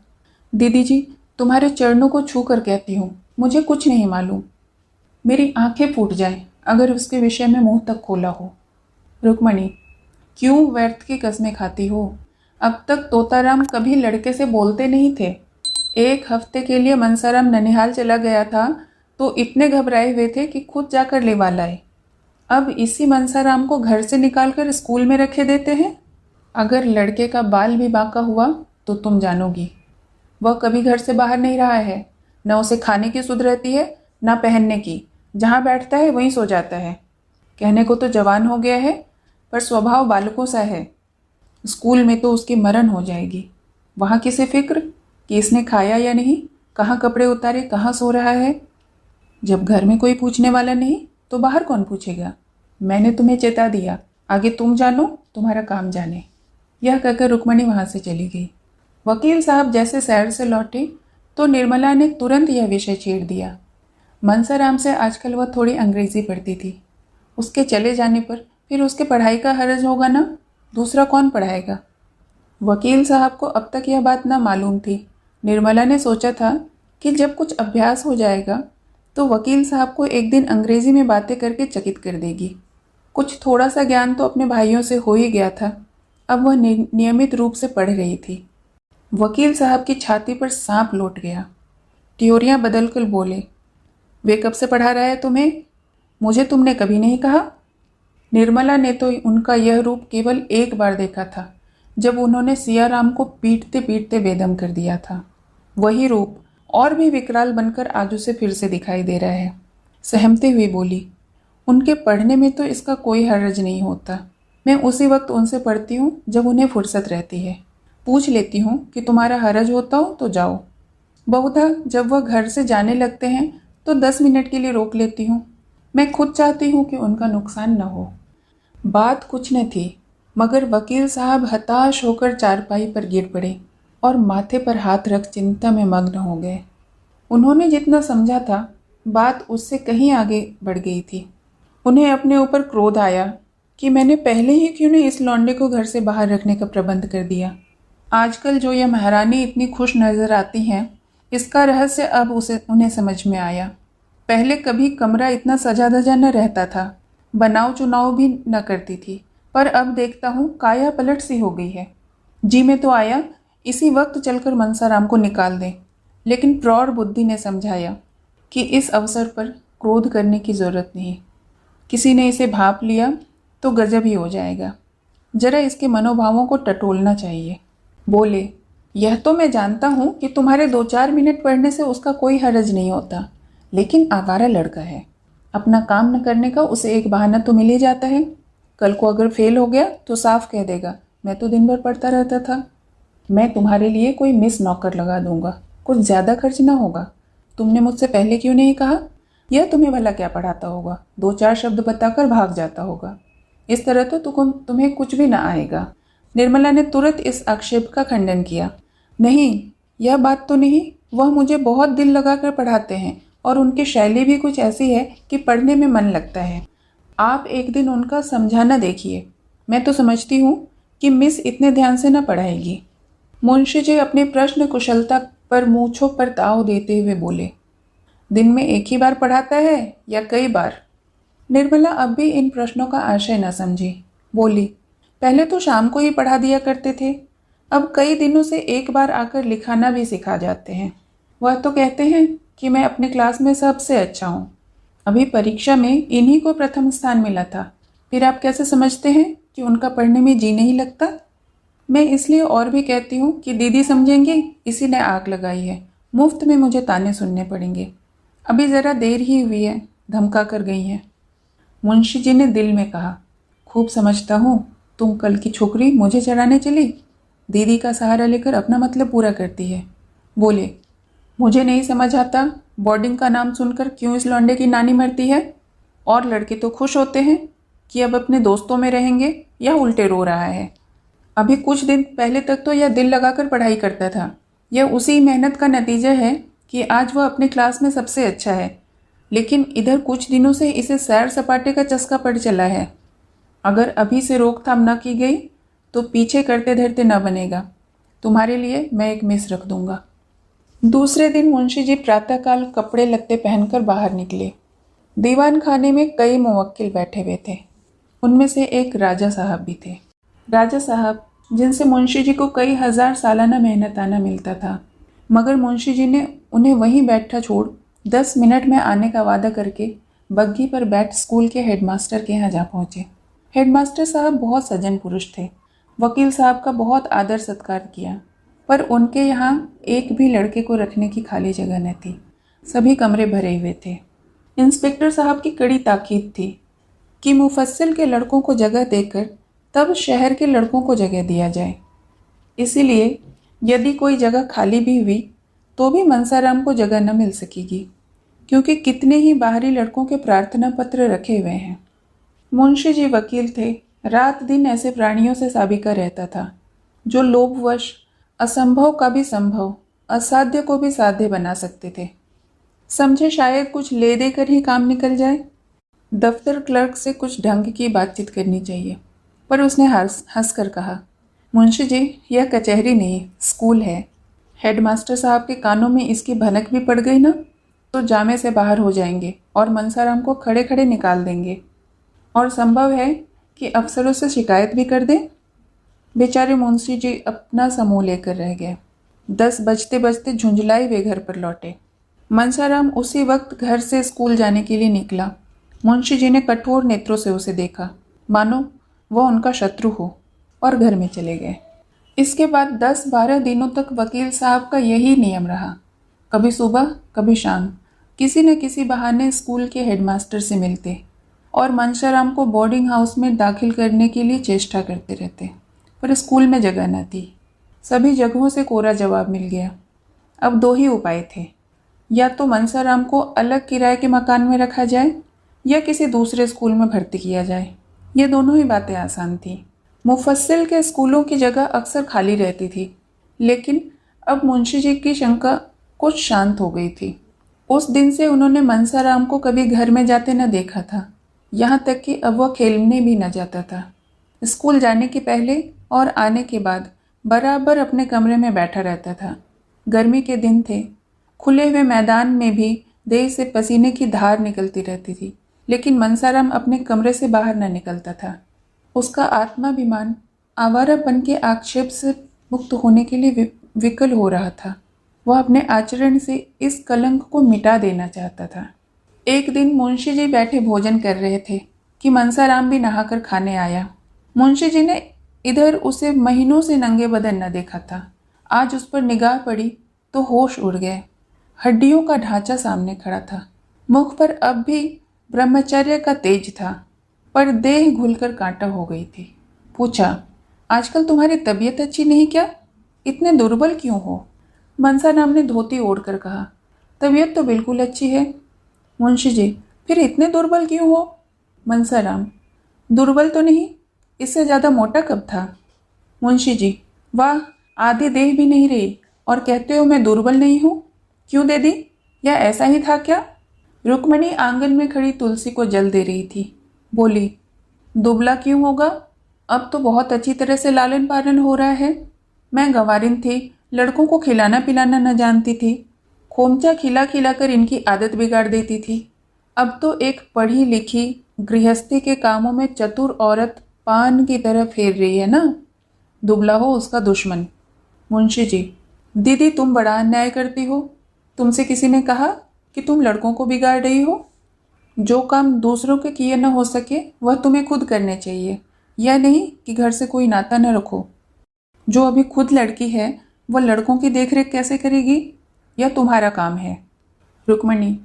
दीदी जी, तुम्हारे चरणों को छू कर कहती हूँ, मुझे कुछ नहीं मालूम। मेरी आंखें फूट जाएं अगर उसके विषय में मुंह तक खोला हो। रुक्मणी, क्यों व्यर्थ की कस्में खाती हो? अब तक तोताराम कभी लड़के से बोलते नहीं थे। एक हफ्ते के लिए मनसाराम ननिहाल चला गया था तो इतने घबराए हुए थे कि खुद जाकर लेवा लाए। अब इसी मनसाराम को घर से निकालकर स्कूल में रखे देते हैं। अगर लड़के का बाल भी बांका हुआ तो तुम जानोगी। वह कभी घर से बाहर नहीं रहा है, न उसे खाने की सुध रहती है न पहनने की। जहाँ बैठता है वहीं सो जाता है। कहने को तो जवान हो गया है, पर स्वभाव बालकों सा है। स्कूल में तो उसकी मरण हो जाएगी। वहाँ किसे फिक्र कि इसने खाया या नहीं, कहाँ कपड़े उतारे, कहाँ सो रहा है। जब घर में कोई पूछने वाला नहीं तो बाहर कौन पूछेगा? मैंने तुम्हें चेता दिया, आगे तुम जानो, तुम्हारा काम जाने। यह कहकर रुक्मणी वहाँ से चली गई। वकील साहब जैसे सैर से लौटे तो निर्मला ने तुरंत यह विषय छेड़ दिया। मनसाराम से आजकल वह थोड़ी अंग्रेजी पढ़ती थी। उसके चले जाने पर फिर उसके पढ़ाई का हर्ज होगा ना, दूसरा कौन पढ़ाएगा? वकील साहब को अब तक यह बात ना मालूम थी। निर्मला ने सोचा था कि जब कुछ अभ्यास हो जाएगा तो वकील साहब को एक दिन अंग्रेजी में बातें करके चकित कर देगी। कुछ थोड़ा सा ज्ञान तो अपने भाइयों से हो ही गया था, अब वह नियमित रूप से पढ़ रही थी। वकील साहब की छाती पर सांप लौट गया। ट्योरियां बदलकर बोले, वे कब से पढ़ा रहा है तुम्हें? मुझे तुमने कभी नहीं कहा। निर्मला ने तो उनका यह रूप केवल एक बार देखा था, जब उन्होंने सियाराम को पीटते पीटते बेदम कर दिया था। वही रूप और भी विकराल बनकर आज उसे फिर से दिखाई दे रहा है। सहमते हुए बोली, उनके पढ़ने में तो इसका कोई हर्ज नहीं होता। मैं उसी वक्त उनसे पढ़ती हूँ जब उन्हें फुर्सत रहती है। पूछ लेती हूँ कि तुम्हारा हर्ज होता हो तो जाओ। बहुधा जब वह घर से जाने लगते हैं तो 10 मिनट के लिए रोक लेती हूँ। मैं खुद चाहती हूँ कि उनका नुकसान न हो। बात कुछ न थी, मगर वकील साहब हताश होकर चारपाई पर गिर पड़े और माथे पर हाथ रख चिंता में मग्न हो गए। उन्होंने जितना समझा था, बात उससे कहीं आगे बढ़ गई थी। उन्हें अपने ऊपर क्रोध आया कि मैंने पहले ही क्यों नहीं इस लौंडे को घर से बाहर रखने का प्रबंध कर दिया। आजकल जो यह महारानी इतनी खुश नजर आती हैं, इसका रहस्य अब उन्हें समझ में आया। पहले कभी कमरा इतना सजा धजा न रहता था, बनाव चुनाव भी न करती थी, पर अब देखता हूँ काया पलट सी हो गई है। जी में तो आया इसी वक्त चलकर मनसाराम को निकाल दें, लेकिन प्रौढ़ बुद्धि ने समझाया कि इस अवसर पर क्रोध करने की जरूरत नहीं। किसी ने इसे भांप लिया तो गजब ही हो जाएगा। जरा इसके मनोभावों को टटोलना चाहिए। बोले, यह तो मैं जानता हूँ कि तुम्हारे 2-4 मिनट पढ़ने से उसका कोई हर्ज नहीं होता, लेकिन आवारा लड़का है। अपना काम न करने का उसे एक बहाना तो मिल ही जाता है। कल को अगर फेल हो गया तो साफ कह देगा, मैं तो दिन भर पढ़ता रहता था। मैं तुम्हारे लिए कोई मिस नौकर लगा दूंगा, कुछ ज़्यादा खर्च ना होगा। तुमने मुझसे पहले क्यों नहीं कहा? यह तुम्हें भला क्या पढ़ाता होगा, 2-4 शब्द बताकर भाग जाता होगा। इस तरह तो तुम्हें कुछ भी ना आएगा। निर्मला ने तुरंत इस आक्षेप का खंडन किया। नहीं, यह बात तो नहीं। वह मुझे बहुत दिल लगाकर पढ़ाते हैं और उनकी शैली भी कुछ ऐसी है कि पढ़ने में मन लगता है। आप एक दिन उनका समझाना देखिए। मैं तो समझती हूँ कि मिस इतने ध्यान से न पढ़ाएगी। मुंशी जी अपने प्रश्न कुशलता पर मूंछों पर ताव देते हुए बोले, दिन में एक ही बार पढ़ाता है या कई बार? निर्मला अब भी इन प्रश्नों का आशय न समझी। बोली, पहले तो शाम को ही पढ़ा दिया करते थे, अब कई दिनों से एक बार आकर लिखाना भी सिखा जाते हैं। वह तो कहते हैं कि मैं अपने क्लास में सबसे अच्छा हूँ। अभी परीक्षा में इन्हीं को प्रथम स्थान मिला था। फिर आप कैसे समझते हैं कि उनका पढ़ने में जी नहीं लगता? मैं इसलिए और भी कहती हूँ कि दीदी समझेंगी इसी ने आग लगाई है। मुफ्त में मुझे ताने सुनने पड़ेंगे। अभी ज़रा देर ही हुई है, धमका कर गई हैं। मुंशी जी ने दिल में कहा, खूब समझता हूँ, तुम कल की छोकरी मुझे चढ़ाने चली। दीदी का सहारा लेकर अपना मतलब पूरा करती है। बोले, मुझे नहीं समझ आता बोर्डिंग का नाम सुनकर क्यों इस लौंडे की नानी मरती है। और लड़के तो खुश होते हैं कि अब अपने दोस्तों में रहेंगे, या उल्टे रो रहा है। अभी कुछ दिन पहले तक तो यह दिल लगाकर पढ़ाई करता था। यह उसी मेहनत का नतीजा है कि आज वह अपने क्लास में सबसे अच्छा है। लेकिन इधर कुछ दिनों से इसे सैर सपाटे का चस्का पड़ चला है। अगर अभी से रोकथाम न की गई तो पीछे करते धरते न बनेगा। तुम्हारे लिए मैं एक मिस रख दूंगा। दूसरे दिन मुंशी जी प्रातःकाल कपड़े लत्ते पहनकर बाहर निकले। दीवान खाने में कई मुवक्किल बैठे हुए थे। उनमें से एक राजा साहब भी थे। राजा साहब जिनसे मुंशी जी को कई हजार सालाना मेहनताना मिलता था, मगर मुंशी जी ने उन्हें वहीं बैठा छोड़ 10 मिनट में आने का वादा करके बग्घी पर बैठ स्कूल के हेडमास्टर के यहाँ जा पहुँचे। हेडमास्टर साहब बहुत सज्जन पुरुष थे। वकील साहब का बहुत आदर सत्कार किया, पर उनके यहाँ एक भी लड़के को रखने की खाली जगह न थी। सभी कमरे भरे हुए थे। इंस्पेक्टर साहब की कड़ी ताकीद थी कि मुफस्सिल के लड़कों को जगह देकर तब शहर के लड़कों को जगह दिया जाए। इसीलिए यदि कोई जगह खाली भी हुई तो भी मनसाराम को जगह न मिल सकेगी, क्योंकि कितने ही बाहरी लड़कों के प्रार्थना पत्र रखे हुए हैं। मुंशी जी वकील थे। रात दिन ऐसे प्राणियों से साबिका रहता था जो लोभवश असंभव का भी संभव, असाध्य को भी साध्य बना सकते थे। समझे शायद कुछ ले देकर ही काम निकल जाए। दफ्तर क्लर्क से कुछ ढंग की बातचीत करनी चाहिए, पर उसने हंस कर कहा, मुंशी जी, यह कचहरी नहीं, स्कूल है। हेडमास्टर साहब के कानों में इसकी भनक भी पड़ गई ना तो जामे से बाहर हो जाएंगे और मनसाराम को खड़े खड़े निकाल देंगे, और संभव है कि अफसरों से शिकायत भी कर दें। बेचारे मुंशी जी अपना समूह लेकर रह गए। 10 बजते बजते झुंझलाए वे घर पर लौटे। मनसाराम उसी वक्त घर से स्कूल जाने के लिए निकला। मुंशी जी ने कठोर नेत्रों से उसे देखा, मानो वह उनका शत्रु हो, और घर में चले गए। इसके बाद 10-12 दिनों तक वकील साहब का यही नियम रहा। कभी सुबह कभी शाम किसी न किसी बहाने स्कूल के हेडमास्टर से मिलते और मनसाराम को बोर्डिंग हाउस में दाखिल करने के लिए चेष्टा करते रहते, पर स्कूल में जगह न थी। सभी जगहों से कोरा जवाब मिल गया। अब 2 ही उपाय थे, या तो मनसाराम को अलग किराए के मकान में रखा जाए या किसी दूसरे स्कूल में भर्ती किया जाए। ये दोनों ही बातें आसान थी। मुफस्सिल के स्कूलों की जगह अक्सर खाली रहती थी, लेकिन अब मुंशी जी की शंका कुछ शांत हो गई थी। उस दिन से उन्होंने मनसाराम को कभी घर में जाते न देखा था, यहाँ तक कि अब वह खेलने भी न जाता था। स्कूल जाने के पहले और आने के बाद बराबर अपने कमरे में बैठा रहता था। गर्मी के दिन थे, खुले हुए मैदान में भी देह से पसीने की धार निकलती रहती थी, लेकिन मनसाराम अपने कमरे से बाहर न निकलता था। उसका आत्माभिमान आवारापन के आक्षेप से मुक्त होने के लिए विकल हो रहा था। वह अपने आचरण से इस कलंक को मिटा देना चाहता था। एक दिन मुंशी जी बैठे भोजन कर रहे थे कि मनसाराम भी नहाकर खाने आया। मुंशी जी ने इधर उसे महीनों से नंगे बदन न देखा था। आज उस पर निगाह पड़ी तो होश उड़ गए। हड्डियों का ढांचा सामने खड़ा था। मुख पर अब भी ब्रह्मचर्य का तेज था, पर देह घुलकर कांटा हो गई थी। पूछा, आजकल तुम्हारी तबीयत अच्छी नहीं क्या? इतने दुर्बल क्यों हो? मनसाराम ने धोती ओढ़कर कहा, तबीयत तो बिल्कुल अच्छी है। मुंशी जी, फिर इतने दुर्बल क्यों हो? मनसाराम, दुर्बल तो नहीं, इससे ज़्यादा मोटा कब था? मुंशी जी, वाह, आधी देह भी नहीं रही और कहते हो मैं दुर्बल नहीं हूँ। क्यों दे दी, या ऐसा ही था क्या? रुक्मणी आंगन में खड़ी तुलसी को जल दे रही थी। बोली, दुबला क्यों होगा? अब तो बहुत अच्छी तरह से लालन पालन हो रहा है। मैं गंवारिन थी, लड़कों को खिलाना पिलाना न जानती थी। खोमचा खिला खिला कर इनकी आदत बिगाड़ देती थी। अब तो एक पढ़ी लिखी गृहस्थी के कामों में चतुर औरत पान की तरह फेर रही है ना। दुबला हो उसका दुश्मन। मुंशी जी, दीदी तुम बड़ा अन्याय करती हो। तुमसे किसी ने कहा कि तुम लड़कों को बिगाड़ रही हो? जो काम दूसरों के किए न हो सके वह तुम्हें खुद करने चाहिए, यह नहीं कि घर से कोई नाता न रखो। जो अभी खुद लड़की है वह लड़कों की देखरेख कैसे करेगी? यह तुम्हारा काम है। रुक्मणी,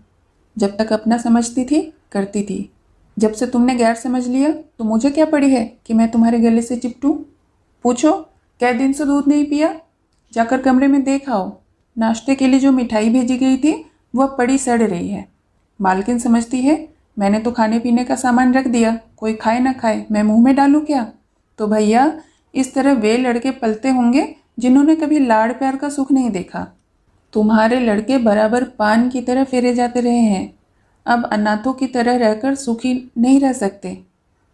जब तक अपना समझती थी करती थी, जब से तुमने गैर समझ लिया तो मुझे क्या पड़ी है कि मैं तुम्हारे गले से चिपटूं? पूछो, कै दिन से दूध नहीं पिया? जाकर कमरे में देख आओ। नाश्ते के लिए जो मिठाई भेजी गई थी वह पड़ी सड़ रही है। मालकिन समझती है मैंने तो खाने पीने का सामान रख दिया, कोई खाए ना खाए मैं मुंह में डालूं क्या? तो भैया, इस तरह वे लड़के पलते होंगे जिन्होंने कभी लाड़ प्यार का सुख नहीं देखा। तुम्हारे लड़के बराबर पान की तरह फेरे जाते रहे हैं। अब अनाथों की तरह रहकर सुखी नहीं रह सकते।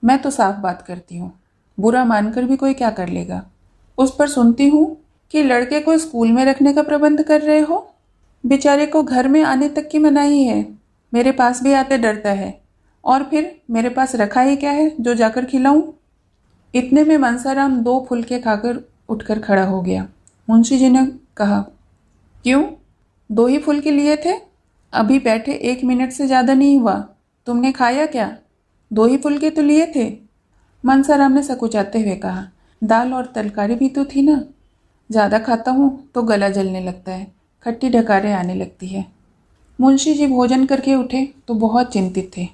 मैं तो साफ बात करती हूँ, बुरा मानकर भी कोई क्या कर लेगा। उस पर सुनती हूँ कि लड़के को स्कूल में रखने का प्रबंध कर रहे हो। बेचारे को घर में आने तक की मनाही है, मेरे पास भी आते डरता है। और फिर मेरे पास रखा ही क्या है जो जाकर खिलाऊं? इतने में मनसाराम 2 फुलके खाकर उठकर खड़ा हो गया। मुंशी जी ने कहा, क्यों, 2 ही फुलके लिए थे? अभी बैठे 1 मिनट से ज़्यादा नहीं हुआ, तुमने खाया क्या? 2 ही फुलके तो लिए थे। मनसाराम ने सकुचाते हुए कहा, दाल और तरकारी भी तो थी ना। ज़्यादा खाता हूँ तो गला जलने लगता है, खट्टी ढकारें आने लगती है। मुंशी जी भोजन करके उठे तो बहुत चिंतित थे।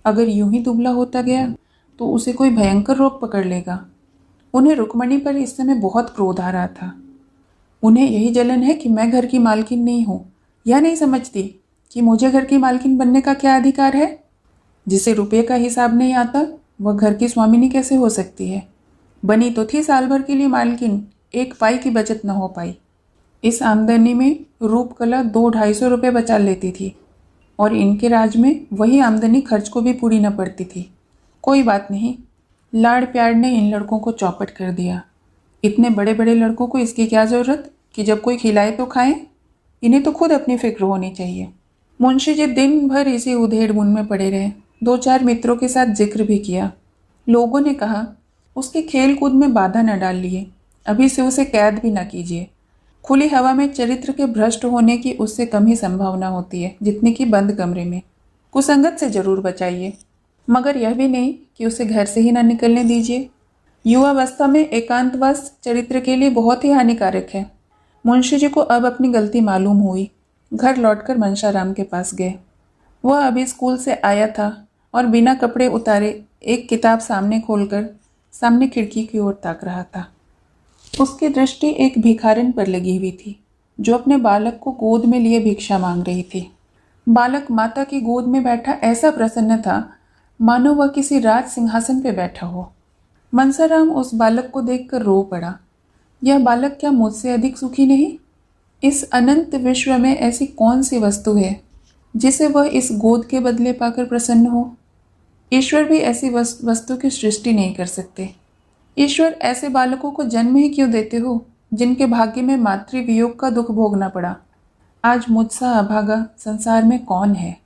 अगर यूं ही दुबला होता गया तो उसे कोई भयंकर रोग पकड़ लेगा। उन्हें रुक्मणी पर इस समय बहुत क्रोध आ रहा था। उन्हें यही जलन है कि मैं घर की मालकिन नहीं हूँ। यह नहीं समझती कि मुझे घर की मालकिन बनने का क्या अधिकार है। जिसे रुपये का हिसाब नहीं आता वह घर की स्वामिनी कैसे हो सकती है? बनी तो थी साल भर के लिए मालकिन, 1 पाई की बचत न हो पाई। इस आमदनी में रूपकला 200-250 रुपये बचा लेती थी, और इनके राज में वही आमदनी खर्च को भी पूरी न पड़ती थी। कोई बात नहीं, लाड़ प्यार ने इन लड़कों को चौपट कर दिया। इतने बड़े बड़े लड़कों को इसकी क्या ज़रूरत कि जब कोई खिलाए तो खाएं, इन्हें तो खुद अपनी फिक्र होनी चाहिए। मुंशी जी दिन भर इसी उधेड़-बुन में पड़े रहे। 2-4 मित्रों के साथ जिक्र भी किया। लोगों ने कहा, उसके खेल कूद में बाधा न डालिए, अभी से उसे कैद भी न कीजिए। खुली हवा में चरित्र के भ्रष्ट होने की उससे कम ही संभावना होती है जितनी कि बंद कमरे में। कुसंगत से जरूर बचाइए, मगर यह भी नहीं कि उसे घर से ही न निकलने दीजिए। युवावस्था में एकांतवास चरित्र के लिए बहुत ही हानिकारक है। मुंशी जी को अब अपनी गलती मालूम हुई। घर लौटकर मनशाराम के पास गए। वह अभी स्कूल से आया था और बिना कपड़े उतारे एक किताब सामने खोलकर सामने खिड़की की ओर ताक रहा था। उसकी दृष्टि एक भिखारिन पर लगी हुई थी जो अपने बालक को गोद में लिए भिक्षा मांग रही थी। बालक माता की गोद में बैठा ऐसा प्रसन्न था मानो वह किसी राज सिंहासन पर बैठा हो। मनसाराम उस बालक को देखकर रो पड़ा। यह बालक क्या मुझसे अधिक सुखी नहीं? इस अनंत विश्व में ऐसी कौन सी वस्तु है जिसे वह इस गोद के बदले पाकर प्रसन्न हो? ईश्वर भी ऐसी वस्तु की सृष्टि नहीं कर सकते। ईश्वर ऐसे बालकों को जन्म ही क्यों देते हो जिनके भाग्य में मातृवियोग का दुख भोगना पड़ा? आज मुझसा अभागा संसार में कौन है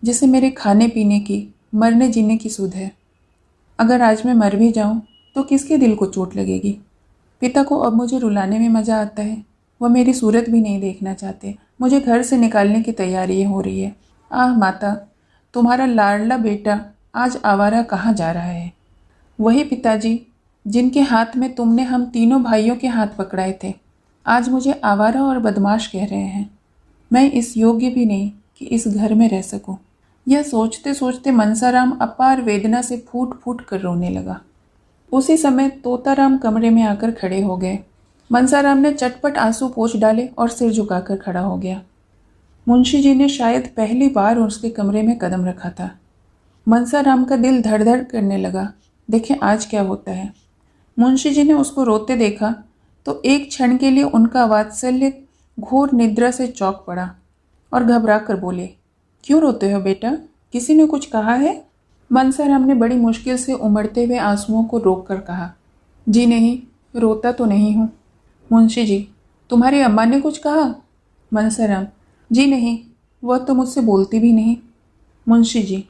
जिसे मेरे खाने पीने की, मरने जीने की सुध है? अगर आज मैं मर भी जाऊं तो किसके दिल को चोट लगेगी? पिता को अब मुझे रुलाने में मज़ा आता है। वह मेरी सूरत भी नहीं देखना चाहते। मुझे घर से निकालने की तैयारी हो रही है। आह माता, तुम्हारा लाडला बेटा आज आवारा कहाँ जा रहा है? वही पिताजी जिनके हाथ में तुमने हम तीनों भाइयों के हाथ पकड़ाए थे, आज मुझे आवारा और बदमाश कह रहे हैं। मैं इस योग्य भी नहीं कि इस घर में रह सकूं। यह सोचते सोचते मनसाराम अपार वेदना से फूट फूट कर रोने लगा। उसी समय तोताराम कमरे में आकर खड़े हो गए। मनसाराम ने चटपट आंसू पोंछ डाले और सिर झुकाकर खड़ा हो गया। मुंशी जी ने शायद पहली बार उसके कमरे में कदम रखा था। मनसाराम का दिल धड़ धड़ करने लगा। देखें आज क्या होता है। मुंशी जी ने उसको रोते देखा तो एक क्षण के लिए उनका वात्सल्य घोर निद्रा से चौंक पड़ा और घबरा कर बोले, क्यों रोते हो बेटा? किसी ने कुछ कहा है? मनसाराम ने बड़ी मुश्किल से उमड़ते हुए आंसुओं को रोककर कहा, जी नहीं, रोता तो नहीं हूँ। मुंशी जी, तुम्हारी अम्मा ने कुछ कहा? मनसाराम, जी नहीं, वह तो मुझसे बोलती भी नहीं। मुंशी जी,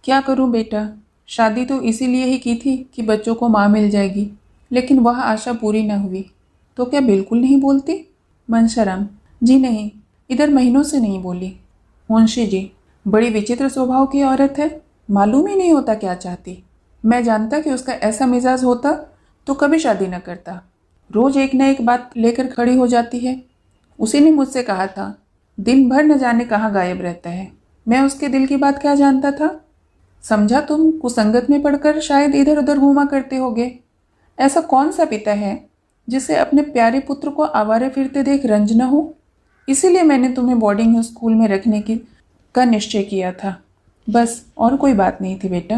क्या करूँ बेटा, शादी तो इसीलिए ही की थी कि बच्चों को माँ मिल जाएगी, लेकिन वह आशा पूरी न हुई। तो क्या बिल्कुल नहीं बोलती? मनसाराम, जी नहीं, इधर महीनों से नहीं बोली। मुंशी जी, बड़ी विचित्र स्वभाव की औरत है, मालूम ही नहीं होता क्या चाहती। मैं जानता कि उसका ऐसा मिजाज होता तो कभी शादी न करता। रोज एक न एक बात लेकर खड़ी हो जाती है। उसी ने मुझसे कहा था, दिन भर न जाने कहाँ गायब रहता है। मैं उसके दिल की बात क्या जानता था? समझा तुम कुसंगत में पड़कर शायद इधर उधर घूमा करते होगे। ऐसा कौन सा पिता है जिसे अपने प्यारे पुत्र को आवारे फिरते देख रंज न हो? इसीलिए मैंने तुम्हें बोर्डिंग स्कूल में रखने का निश्चय किया था। बस, और कोई बात नहीं थी बेटा।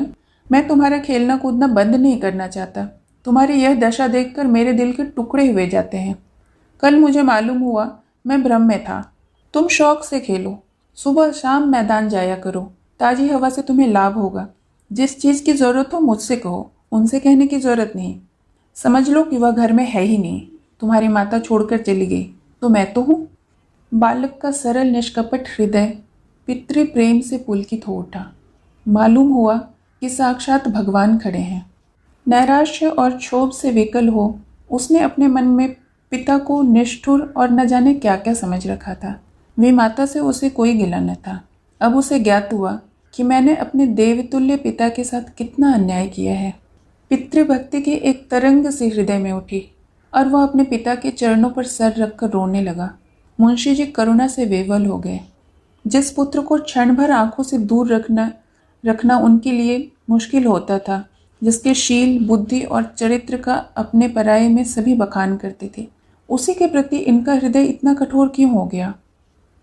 मैं तुम्हारा खेलना कूदना बंद नहीं करना चाहता। तुम्हारी यह दशा देखकर मेरे दिल के टुकड़े हुए जाते हैं। कल मुझे मालूम हुआ मैं भ्रम में था। तुम शौक से खेलो, सुबह शाम मैदान जाया करो, ताज़ी हवा से तुम्हें लाभ होगा। जिस चीज़ की ज़रूरत हो मुझसे कहो, उनसे कहने की ज़रूरत नहीं। समझ लो कि वह घर में है ही नहीं। तुम्हारी माता छोड़कर चली गई तो मैं तो हूँ। बालक का सरल निष्कपट हृदय पितृ प्रेम से पुलकित हो उठा। मालूम हुआ कि साक्षात भगवान खड़े हैं। नैराश्य और क्षोभ से विकल हो उसने अपने मन में पिता को निष्ठुर और न जाने क्या क्या समझ रखा था। विमाता से उसे कोई गिला न था। अब उसे ज्ञात हुआ कि मैंने अपने देवतुल्य पिता के साथ कितना अन्याय किया है। पितृभक्ति की एक तरंग सी हृदय में उठी और वह अपने पिता के चरणों पर सर रखकर रोने लगा। मुंशी जी करुणा से विवल हो गए। जिस पुत्र को क्षण भर आंखों से दूर रखना उनके लिए मुश्किल होता था, जिसके शील, बुद्धि और चरित्र का अपने पराये में सभी बखान करते थे, उसी के प्रति इनका हृदय इतना कठोर क्यों हो गया?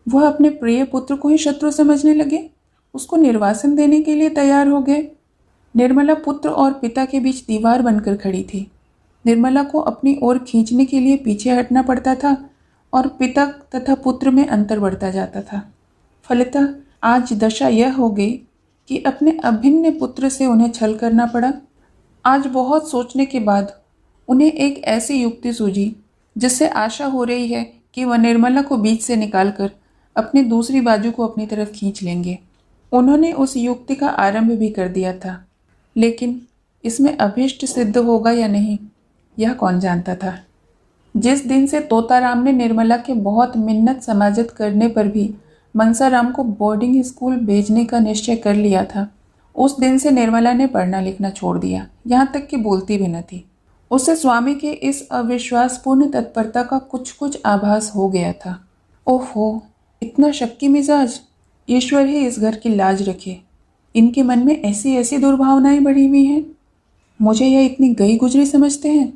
वह अपने प्रिय पुत्र को ही शत्रु समझने लगे, उसको निर्वासन देने के लिए तैयार हो गए। निर्मला पुत्र और पिता के बीच दीवार बनकर खड़ी थी। निर्मला को अपनी ओर खींचने के लिए पीछे हटना पड़ता था और पिता तथा पुत्र में अंतर बढ़ता जाता था। फलितः आज दशा यह हो गई कि अपने अभिन्न पुत्र से उन्हें छल करना पड़ा। आज बहुत सोचने के बाद उन्हें एक ऐसी युक्ति सूझी जिससे आशा हो रही है कि वह निर्मला को बीच से निकालकर अपनी दूसरी बाजू को अपनी तरफ खींच लेंगे। उन्होंने उस युक्ति का आरंभ भी कर दिया था, लेकिन इसमें अभीष्ट सिद्ध होगा या नहीं, यह कौन जानता था। जिस दिन से तोताराम ने निर्मला के बहुत मिन्नत समाजत करने पर भी मनसाराम को बोर्डिंग स्कूल भेजने का निश्चय कर लिया था, उस दिन से निर्मला ने पढ़ना लिखना छोड़ दिया, यहाँ तक कि बोलती भी न थी। उसे स्वामी के इस अविश्वासपूर्ण तत्परता का कुछ कुछ आभास हो गया था। ओहो, इतना शक्की मिजाज! ईश्वर ही इस घर की लाज रखे। इनके मन में ऐसी ऐसी दुर्भावनाएं बढ़ी हुई हैं। मुझे यह इतनी गई गुजरी समझते हैं।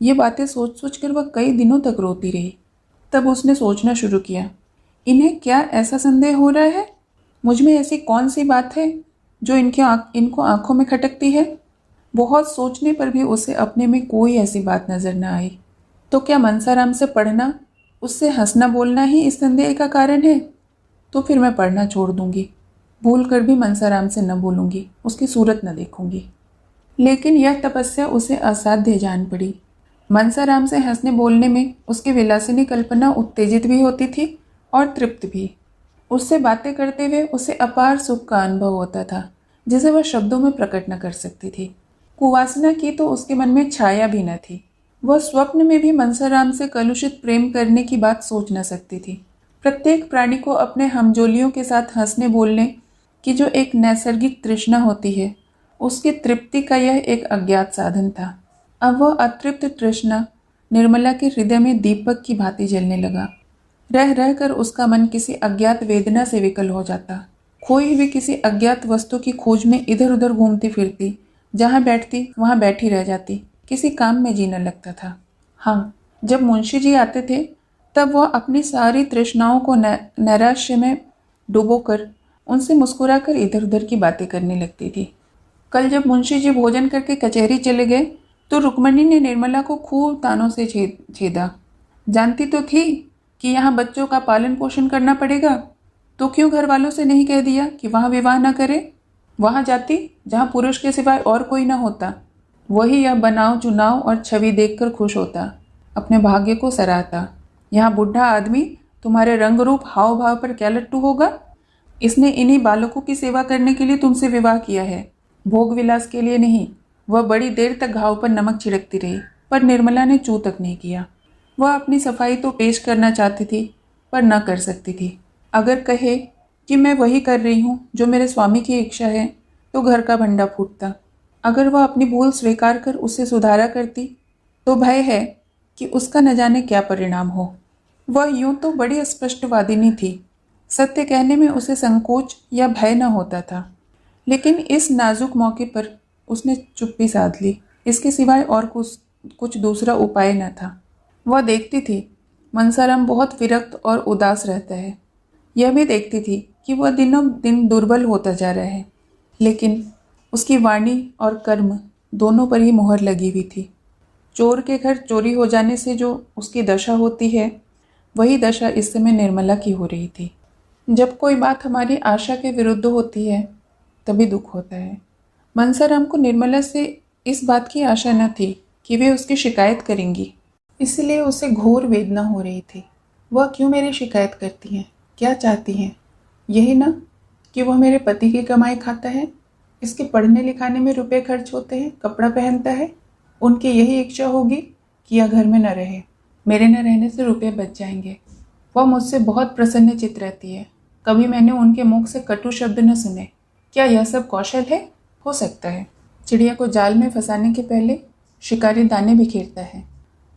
ये बातें सोच सोच कर वह कई दिनों तक रोती रही। तब उसने सोचना शुरू किया, इन्हें क्या ऐसा संदेह हो रहा है? मुझ में ऐसी कौन सी बात है जो इनको आंखों में खटकती है? बहुत सोचने पर भी उसे अपने में कोई ऐसी बात नजर न आई। तो क्या मनसाराम से पढ़ना, उससे हंसना बोलना ही इस संदेह का कारण है? तो फिर मैं पढ़ना छोड़ दूंगी, भूल कर भी मनसाराम से न बोलूंगी, उसकी सूरत न देखूंगी। लेकिन यह तपस्या उसे असाध्य जान पड़ी। मनसाराम से हंसने बोलने में उसकी विलासिनी कल्पना उत्तेजित भी होती थी और तृप्त भी। उससे बातें करते हुए उसे अपार सुख का अनुभव होता था, जिसे वह शब्दों में प्रकट न कर सकती थी। कुवासना की तो उसके मन में छाया भी न थी। वह स्वप्न में भी मनसाराम से कलुषित प्रेम करने की बात सोच न सकती थी। प्रत्येक प्राणी को अपने हमजोलियों के साथ हंसने बोलने की जो एक नैसर्गिक तृष्णा होती है, उसकी तृप्ति का यह एक अज्ञात साधन था। अब वह अतृप्त तृष्णा निर्मला के हृदय में दीपक की भांति जलने लगा। रह रह कर उसका मन किसी अज्ञात वेदना से विकल हो जाता। खोई हुई किसी अज्ञात वस्तु की खोज में इधर उधर घूमती फिरती, जहाँ बैठती वहाँ बैठी रह जाती, किसी काम में जीना लगता था। हाँ, जब मुंशी जी आते थे तब वह अपनी सारी तृष्णाओं को नैराश्य में डुबोकर उनसे मुस्कुराकर इधर उधर की बातें करने लगती थी। कल जब मुंशी जी भोजन करके कचहरी चले गए तो रुक्मणी ने निर्मला को खूब तानों से छेदा। जानती तो थी कि यहाँ बच्चों का पालन पोषण करना पड़ेगा, तो क्यों घर वालों से नहीं कह दिया कि वहाँ विवाह न करे? वहाँ जाती जहाँ पुरुष के सिवाय और कोई न होता। वही यह बनाव चुनाव और छवि देखकर खुश होता, अपने भाग्य को सराहता। यहाँ बुढ़ा आदमी तुम्हारे रंग रूप हाव भाव पर क्या लट्टू होगा? इसने इन्हीं बालकों की सेवा करने के लिए तुमसे विवाह किया है, भोग विलास के लिए नहीं। वह बड़ी देर तक घाव पर नमक छिड़कती रही, पर निर्मला ने चू तक नहीं किया। वह अपनी सफाई तो पेश करना चाहती थी, पर न कर सकती थी। अगर कहे कि मैं वही कर रही हूँ जो मेरे स्वामी की इच्छा है, तो घर का भंडा फूटता। अगर वह अपनी भूल स्वीकार कर उसे सुधारा करती, तो भय है कि उसका न जाने क्या परिणाम हो। वह यूं तो बड़ी स्पष्टवादिनी थी, सत्य कहने में उसे संकोच या भय न होता था, लेकिन इस नाजुक मौके पर उसने चुप्पी साध ली। इसके सिवाय और कुछ दूसरा उपाय न था। वह देखती थी मनसाराम बहुत विरक्त और उदास रहता है। यह भी देखती थी कि वह दिनों दिन दुर्बल होता जा रहा है, लेकिन उसकी वाणी और कर्म दोनों पर ही मोहर लगी हुई थी। चोर के घर चोरी हो जाने से जो उसकी दशा होती है, वही दशा इस समय निर्मला की हो रही थी। जब कोई बात हमारी आशा के विरुद्ध होती है तभी दुख होता है। मनसाराम को निर्मला से इस बात की आशा न थी कि वे उसकी शिकायत करेंगी, इसलिए उसे घोर वेदना हो रही थी। वह क्यों मेरी शिकायत करती हैं? क्या चाहती हैं? यही ना कि वह मेरे पति की कमाई खाता है, इसके पढ़ने लिखाने में रुपए खर्च होते हैं, कपड़ा पहनता है। उनकी यही इच्छा होगी कि यह घर में न रहे, मेरे न रहने से रुपए बच जाएंगे। वह मुझसे बहुत प्रसन्न चित्त रहती है। कभी मैंने उनके मुख से कटु शब्द न सुने। क्या यह सब कौशल है? हो सकता है। चिड़िया को जाल में फंसाने के पहले शिकारी दाने बिखेरता है।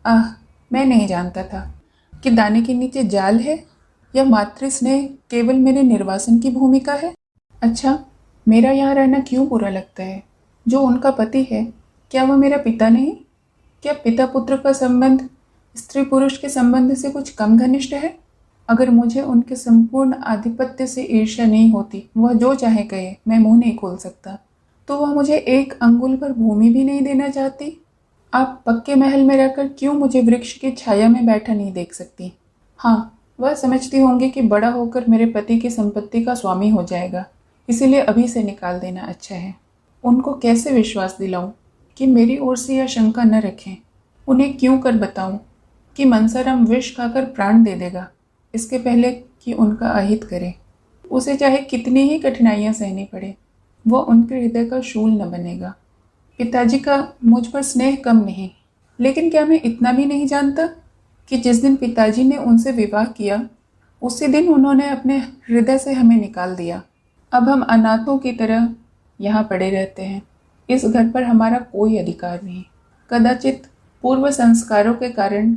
आह, मैं नहीं जानता था कि दाने के नीचे जाल है। यह मातृ स्नेह केवल मेरे निर्वासन की भूमिका है। अच्छा, मेरा यहाँ रहना क्यों बुरा लगता है? जो उनका पति है, क्या वह मेरा पिता नहीं? क्या पिता पुत्र का संबंध स्त्री पुरुष के संबंध से कुछ कम घनिष्ठ है? अगर मुझे उनके संपूर्ण आधिपत्य से ईर्ष्या नहीं होती, वह जो चाहे कहे, मैं मुंह नहीं खोल सकता, तो वह मुझे एक अंगुल पर भूमि भी नहीं देना चाहती। आप पक्के महल में रहकर क्यों मुझे वृक्ष की छाया में बैठा नहीं देख सकती? हाँ, वह समझती होंगी कि बड़ा होकर मेरे पति की संपत्ति का स्वामी हो जाएगा, इसीलिए अभी से निकाल देना अच्छा है। उनको कैसे विश्वास दिलाऊं कि मेरी ओर से यह शंका न रखें? उन्हें क्यों कर बताऊं? कि मनसाराम विष खाकर प्राण दे देगा इसके पहले कि उनका अहित करे। उसे चाहे कितनी ही कठिनाइयां सहनी पड़े, वह उनके हृदय का शूल न बनेगा। पिताजी का मुझ पर स्नेह कम नहीं, लेकिन क्या मैं इतना भी नहीं जानता कि जिस दिन पिताजी ने उनसे विवाह किया उसी दिन उन्होंने अपने हृदय से हमें निकाल दिया। अब हम अनाथों की तरह यहाँ पड़े रहते हैं। इस घर पर हमारा कोई अधिकार नहीं। कदाचित पूर्व संस्कारों के कारण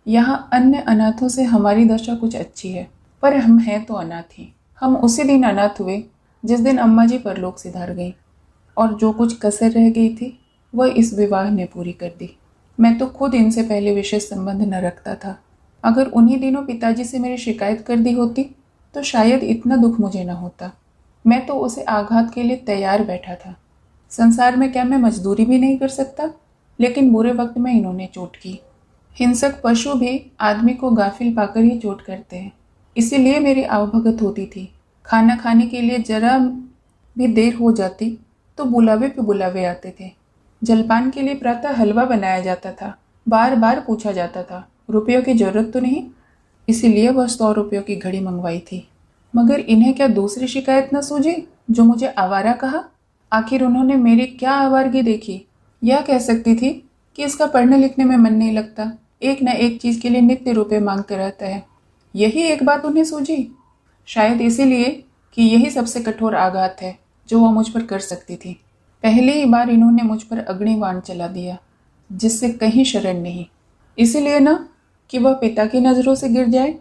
यहाँ अन्य अनाथों से हमारी दशा कुछ अच्छी है, पर हम हैं तो अनाथ ही। हम उसी दिन अनाथ हुए जिस दिन अम्मा जी परलोक सिधार गई, और जो कुछ कसर रह गई थी वह इस विवाह ने पूरी कर दी। मैं तो खुद इनसे पहले विशेष संबंध न रखता था। अगर उन्हीं दिनों पिताजी से मेरी शिकायत कर दी होती तो शायद इतना दुख मुझे न होता। मैं तो उसे आघात के लिए तैयार बैठा था। संसार में क्या मैं मजदूरी भी नहीं कर सकता? लेकिन बुरे वक्त में इन्होंने चोट की। हिंसक पशु भी आदमी को गाफिल पाकर ही चोट करते हैं। इसीलिए मेरी आवभगत होती थी। खाना खाने के लिए जरा भी देर हो जाती तो बुलावे पे बुलावे आते थे। जलपान के लिए प्रातः हलवा बनाया जाता था। बार बार पूछा जाता था, रुपयों की जरूरत तो नहीं? इसीलिए वह 100 रुपयों की घड़ी मंगवाई थी। मगर इन्हें क्या दूसरी शिकायत न सूझी जो मुझे आवारा कहा? आखिर उन्होंने मेरी क्या आवारगी देखी? यह कह सकती थी कि इसका पढ़ने लिखने में मन नहीं लगता, एक न एक चीज के लिए नित्य रुपये मांगते रहता है। यही एक बात उन्हें सूझी। शायद इसीलिए कि यही सबसे कठोर आघात है जो वह मुझ पर कर सकती थी। पहली ही बार इन्होंने मुझ पर अग्निबाण चला दिया, जिससे कहीं शरण नहीं। इसीलिए ना कि वह पिता की नज़रों से गिर जाए।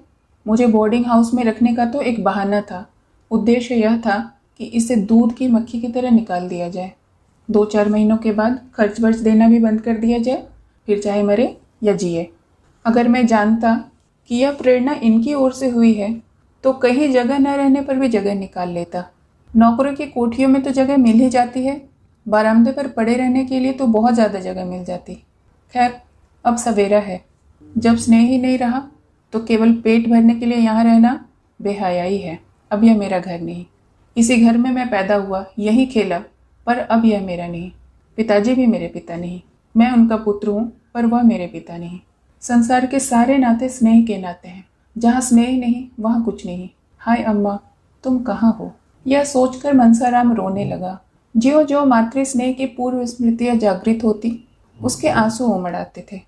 मुझे बोर्डिंग हाउस में रखने का तो एक बहाना था। उद्देश्य यह था कि इसे दूध की मक्खी की तरह निकाल दिया जाए। 2-4 महीनों के बाद खर्च वर्च देना भी बंद कर दिया जाए, फिर चाहे मरे या जिए। अगर मैं जानता कि यह प्रेरणा इनकी ओर से हुई है तो कहीं जगह न रहने पर भी जगह निकाल लेता। नौकरों की कोठियों में तो जगह मिल ही जाती है, बरामदे पर पड़े रहने के लिए तो बहुत ज़्यादा जगह मिल जाती। खैर, अब सवेरा है। जब स्नेह ही नहीं रहा तो केवल पेट भरने के लिए यहाँ रहना बेहयाई है। अब यह मेरा घर नहीं। इसी घर में मैं पैदा हुआ, यहीं खेला, पर अब यह मेरा नहीं। पिताजी भी मेरे पिता नहीं। मैं उनका पुत्र हूँ, पर वह मेरे पिता नहीं। संसार के सारे नाते स्नेह के नाते हैं। जहाँ स्नेह नहीं वहाँ कुछ नहीं। हाय अम्मा, तुम कहाँ हो? यह सोचकर मनसाराम रोने लगा। ज्यों ज्यों मातृ स्नेह की पूर्व स्मृतियाँ जागृत होती, उसके आंसू उमड़ आते थे।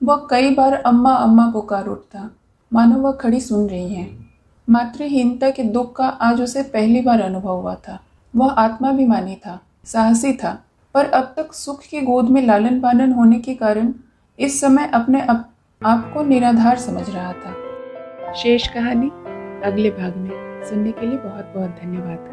वह कई बार अम्मा अम्मा पुकार उठता, मानो वह खड़ी सुन रही हैं। मातृहीनता के दुख का आज उसे पहली बार अनुभव हुआ था। वह आत्माभिमानी था, साहसी था, पर अब तक सुख की गोद में लालन पालन होने के कारण इस समय अपने आप को निराधार समझ रहा था। शेष कहानी अगले भाग में। सुनने के लिए बहुत बहुत धन्यवाद।